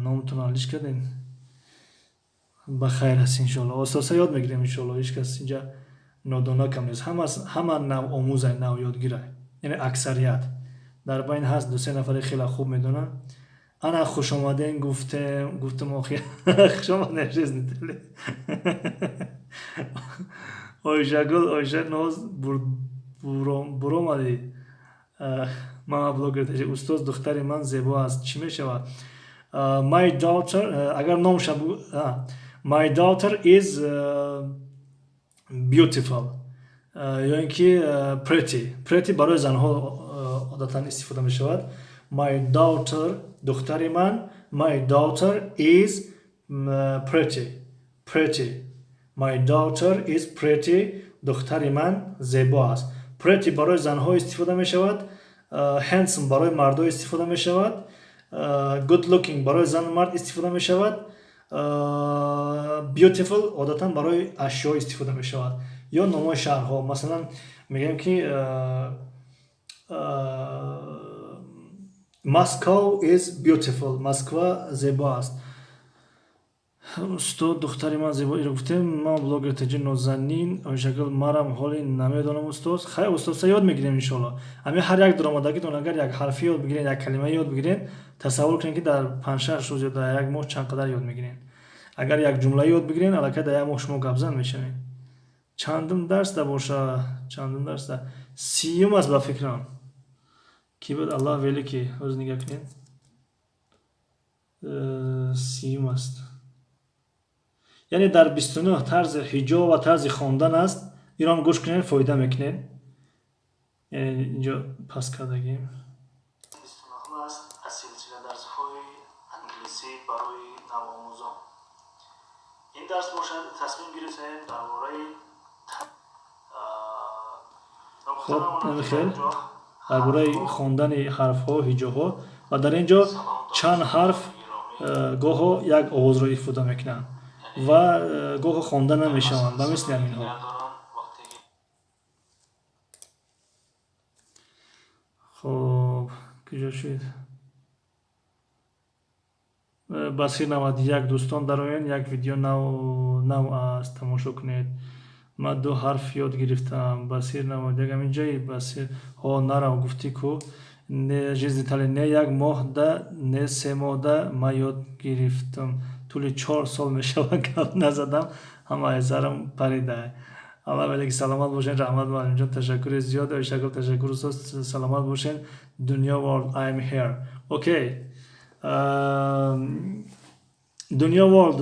Номтон алиш кардем? Ба хайр аст иншоалло. Ососа ёд мегирем иншоалло. Ҳеҷ кас инҷа нодонакам нест. Ҳама навомӯзай, навёдгирай. Яъне аксарият. Дар байн ҳаст ду се нафаре хеле хуб медонанд. Ана хушомаден гуфтам охир хушомаден жизнь детали. Ойшагул, Ойша ноз буромадӣ. Мама блогер ТЖ устоз духтари ман зебо аст. Чӣ мешавад? My daughter, агар номша My daughter is beautiful. Ё ин ки pretty. Pretty барои занҳо одатан истифода мешавад. My daughter, духтари ман. My daughter is pretty. Pretty. My daughter is pretty. Духтари ман зебо аст. Pretty барои занҳо истифода мешавад. Handsome барои мардо истифода мешавад. Good looking барои зан мард истифода мешавад. Beautiful одатан барои ашё истифода мешавад. Ё номои шаҳрҳо. Масалан мегӯем ки Moscow is beautiful. Москва зебо аст. Устод духтари ман зебо иро гуфтем. Ман блогер ТЖ нозанин. Ойшагул марам ҳоли намедонам устоз. Хай устоз са ёд мегирем иншоалло. Ами ҳар як даромадагитон агар як ҳарфи ёд бигирен, як калима ёд бигирен, тасаввур кунед ки дар 5-6 рӯз ё дар як моҳ чанд қадар ёд мегирен. Агар як ҷумла ёд бигирен, аллакай дар як моҳ шумо гапзан мешавед. Чандум дарсда боша? Чандум дарсда? 30 аст ба фикрам. Ки буд Аллоҳ велики ҳоз нигаҳ кунед. 30 аст. Яъне дар 29 тарзи ҳиҷоб ва тарзи хондан аст. Инро гӯш кунед, фоида мекунед. Яъне инҷо пас кардагим. 29 аст аз силсила дарсҳои англисӣ барои навомӯзон. ин дарс бошад тасмим гирифтем дар бораи дар бораи хондани ҳарфҳо, ҳиҷоҳо ва дар ин ҷо чанд ҳарф гоҳо як овозро ифода мекунанд ва гоҳо хонда намешаванд ба мисли ҳаминҳо. хоб куҷо шуд? Басир 91 дӯстон дароянд, як видео нав аст, тамошо кунед. Ман 2 ҳарф ёд гирифтам. Басир 91 ҳаминҷаи Басир нарав гуфтӣ ку жизнь детали не як моҳ да, не 3 моҳ да ман ёд гирифтам. Тӯли 4 сол мешавад гап назадам, ҳамаи сарам парида. Аллоҳ велики саломат бошен. Раҳмат муаллимҷон, ташаккури зиёд. Ойшагул ташаккур устоз, саломат бошен. Dunyo World, I am here. Окей. Dunyo World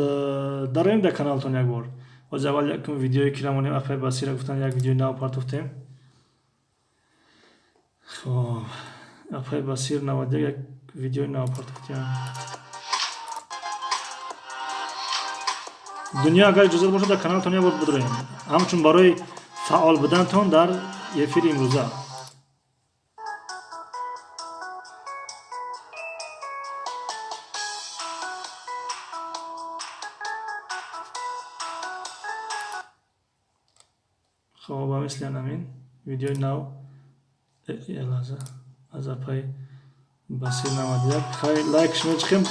дароем дар каналтон як бор. Оз аввал якум видеои ки рамонем Афай Басира гуфтан, як видеои нав партофтем. Хоб Афай Басир 91 як видеои нав партофтем. Дунё агар иҷозат бошад дар каналтон як бор бидроем. Ҳамчун барои фаъол будантон дар эфири имрӯза. хоб мисли ҳамин видеои нав аз Афай Басир 91. Хай лайк шумо чихем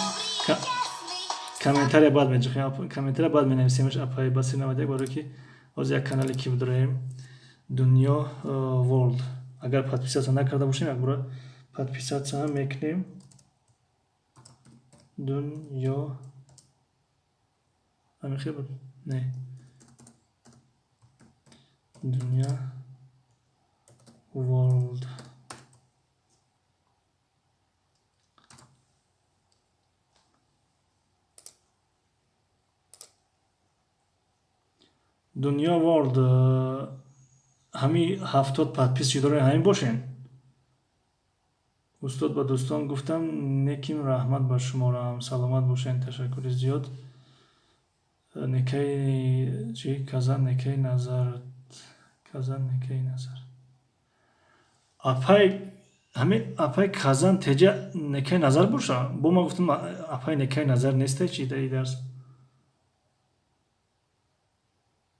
комментария баъд мечехем, комментария баъд менависемаш апай Басир 91 барое ки ҳозир як канали ки дорем Dunyo World. Agar подписаться накарда бошем, як бора подписаться мекунем. Dunyo амихе буд? Не. Dunyo World. Dunyo World ҳами 70 подписчик дорем, ҳамин бошен. устод ба дӯстон гуфтам неким раҳмат ба шумоram. Саломат бошен, ташаккури зиёд. Некаи чӣ? Казан некаи назар. Казан некаи назар. Апай ҳамин апай Казан теҷа некаи назар боша. Бо ма гуфтам апай некаи назар несте чӣ дар ин дарс.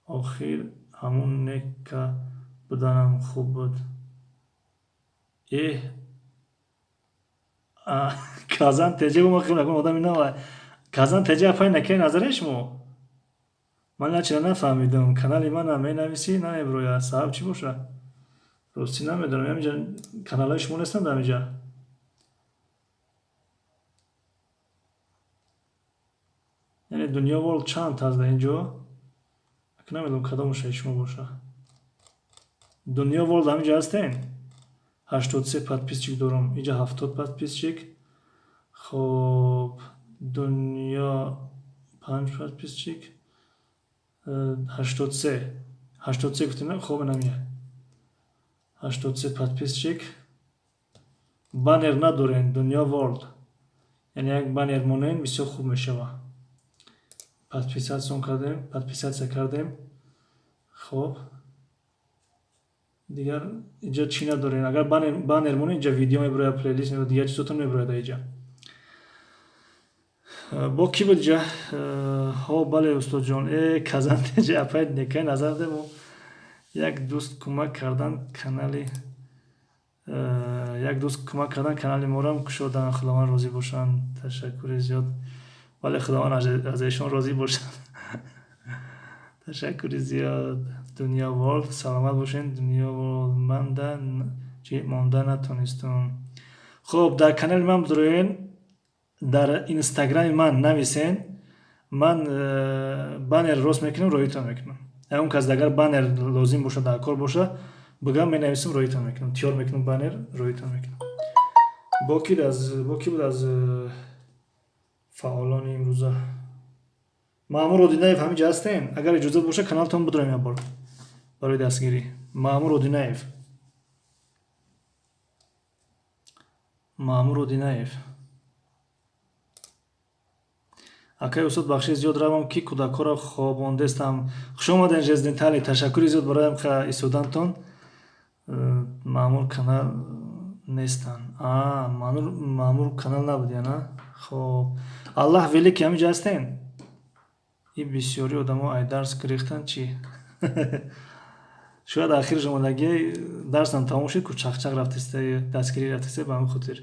Охир ҳамун нека буданам хуб буд. Казан теҷа бо ма хел накун одами навай. Казан теҷа апай некаи назаре шумо. Ман як чиро нафаҳмидам. Канали мана менависӣ намебирояд. Сабаб чӣ боша? Ростӣ намедонам. Ҳаминҷа каналҳои шумо нестанд дар ҳаминҷа. яъне Dunyo World чанд ҳаст дар ин ҷо? Намедонам кадомашаи шумо боша. Dunyo World ҳаминҷа ҳастен? 83 подписчик дорам. Инҷа 70 подписчик. Хоб Dunyo 5 подписчик. 83. 83 гуфтем, хоб намия. 83 подписчик. Баннер надорен Dunyo World. Яъне як баннер монен бисёр хуб мешава. Подписация кардем. Хоб. Дигар инҷа чӣ надорем? Агар баннер моне инҷа видео мебирояд, плейлист мебирояд, дигар чизотон мебирояд дар инҷа. Бо ки буд инҷа? Бале устодҷон. Казан теҷа апай некаи назар дему. Як дӯст кӯмак кардан канали морам кушоданд. Худованд розӣ бошанд. Ташаккури зиёд. Бале худованд аз эшон розӣ бошад. Ташаккури зиёд. Dunyo World саломат бошен. Dunyo World монда натонистум. Хуб, дар канали ман бидороен, дар инстаграми ман нависен. Ман баннер рост мекунам, роҳитон мекунам. Ягон кас агар баннер лозим боша, дар кор боша, бигам менависам, роҳитон мекунам. Тиёр мекунам баннер, роҳитон мекунам. Бо ки буд аз фаъолони имрӯза? Маъмур Одинаев ҳаминҷа ҳастен? Агар иҷозат боша каналтон бидорем як бор барои дастгирӣ. Маъмур Одинаев. Акай устод бахши зиёд равам ки кӯдакҳоро хобондестам. Хушомаден Жизнитали. Ташаккури зиёд бароям истодантон. Маъмур канал нестанд. Маъмур канал набудия, на? Хоб. Аллаҳ велик ҳаминҷа ҳастен? И бисёри одамо ай дарс гирифтанд чӣ? Шояд ахири ҷумладагӣ дарсам тамом шуд, ку чақчақ рафтиста, дастгирӣ рафтиста, ба ҳамин хотир.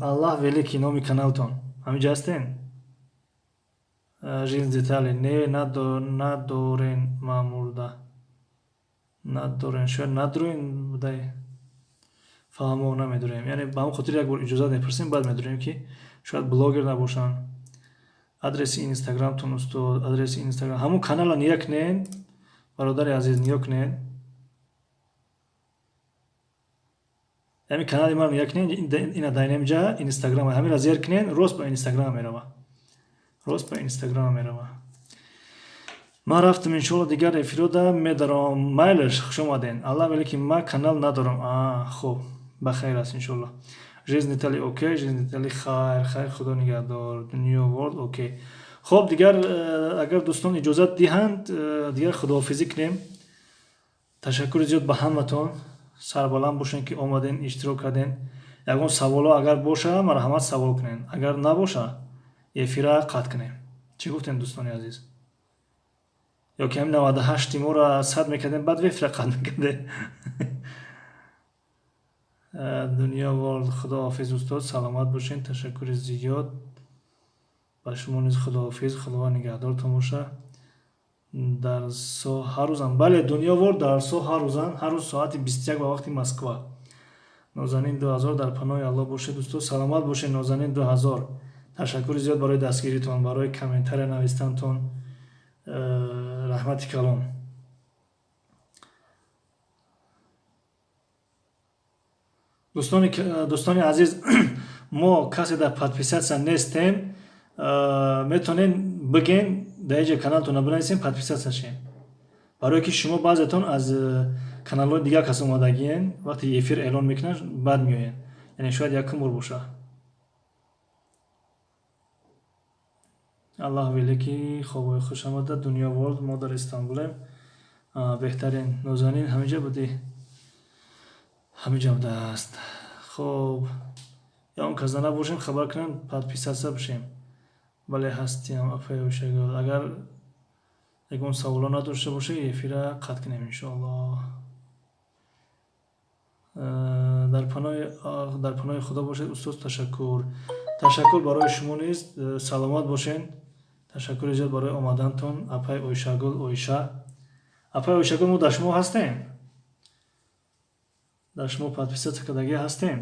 Аллаҳ велики номи каналтон ҳаминҷа ҳастен? Жизнь детали. Не, надорен маъмурда. Надорен. Шояд надорен будай. Фаҳмо намедорем. Яъне ба ҳамин хотир як бор иҷозат мепурсем, баъд медорем ки шояд блогер набошанд. Адреси инстаграмтон устод, адреси инстаграм. Ҳамун каналро ниё кунед. Бародари азиз, ниё кунед. Ҳамин канали маро ниё кунед. Ина дар инҷа инстаграм. Ҳаминро зер кунед, рост ба инстаграм мерава. Ман рафтам, иншоалло дигар эфирода медарам. Майлаш, хушомаден. Аллаҳ велики ман канал надорам. Хуб, бахайр аст иншоалло. Жизнь Итали окей, Жизнь Итали хайр, худо нигаҳдор. Dunyo World окей. Хуб, дигар агар дӯстон иҷозат диҳанд, дигар худоҳофизӣ кунем. Ташаккури зиёд ба ҳаматон. Сарбаланд бошен ки омаден, иштирок карден. Ягон саволо агар боша, марҳамат савол кунен. Агар набоша, эфира қатъ кунем. Чӣ гуфтем дӯстони азиз? Ё ки ҳамин 98 моро 100 мекардем, баъд эфира қатъ мекардем. Dunyo World. Худоҳофиз устод, саломат бошен. Ташаккури зиёд. ба шумо низ худоҳофиз. Худованд нигаҳдортон боша. дар ҳар рӯзам, бале, дунёвор дар ҳар рӯзан, ҳар рӯз соати 21 ба вақти Москва. Нозанин 2000 дар паноҳи Аллоҳ бошед. дӯстон саломат бошед. Нозанин 2000, ташаккури зиёд барои дастгиритон, барои комментария навистанатон. раҳмати калон. дӯстони азиз, мо касе дар подписатсия нестем. метонен бигем дар инҷа каналтона бинависем подписатсия шем. барое ки шумо баъзетон аз каналҳои дигар кас омадагиен, вақте эфир эълон мекунанд бад меоянд. яъне шояд якум бор боша. аллоҳ веле ки хобои хуш омада. Дунё Ворлд, мо дар Истанбулем. беҳтарин нозанин ҳамиҷа будӣ? ҳамиҷа будааст. хоб ё он кас набошем хабар кунанд подписатсия бишем. бале ҳастем. афаёшагол, агар ягон саволо надошта боша эфира қатъ кунем иншоаллоҳ. дар паноҳи худо бошед устод. Ташаккур барои шумо низ. Саломат бошед. ташаккури зиёд барои омадантон. Апай Ойшагул, Ойша. Апай Ойшагул, мо дар шумо ҳастем. дар шумо подписатсия кардагӣ ҳастем.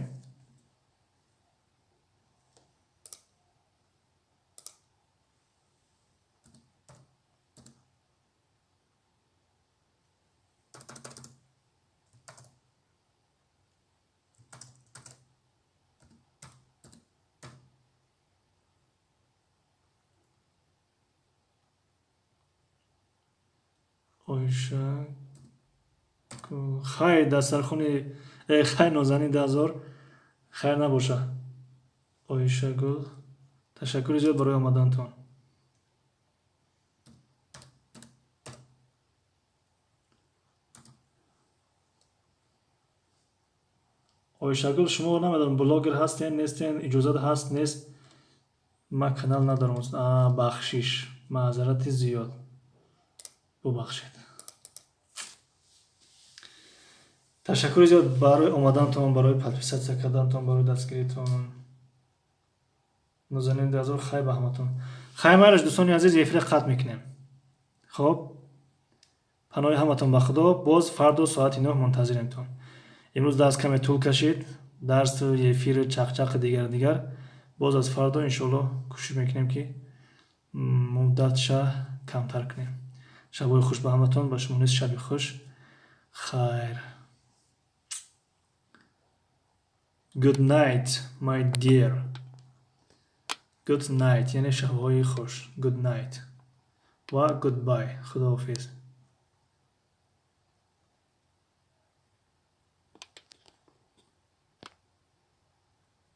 Ойша хайр дастархони хайр нозанин 2000 хайр набоша. Ойшагул, ташаккури зиёд барои омадантон. Ойшагул, шумо намедонам блогер ҳастен нестен, иҷозат ҳаст нест? Ман канал надарам. Бахшиш, маъзарати зиёд, бубахшед. ташаккури зиёд барои омадантон, барои подписатсия кардантон, барои дастгиритон. нозанин 2000 хайр ба ҳаматон. хайр майраш дӯстони азиз, эфира қатъ мекунем. хоб, паноҳи ҳаматон ба худо. боз фардо соати 9 мунтазиремтон. имрӯз даст каме тӯл кашид. дарсу эфиру чақчақи дигар. боз аз фардо иншоаллоҳ кӯшиш мекунем ки муддатша камтар кунем. шабои хуш ба ҳаматон. ба шумо низ шаби хуш. хайр. Good night, my dear. Good night, яъне шабҳои хуш. Good night ва goodbye. Худоҳофиз.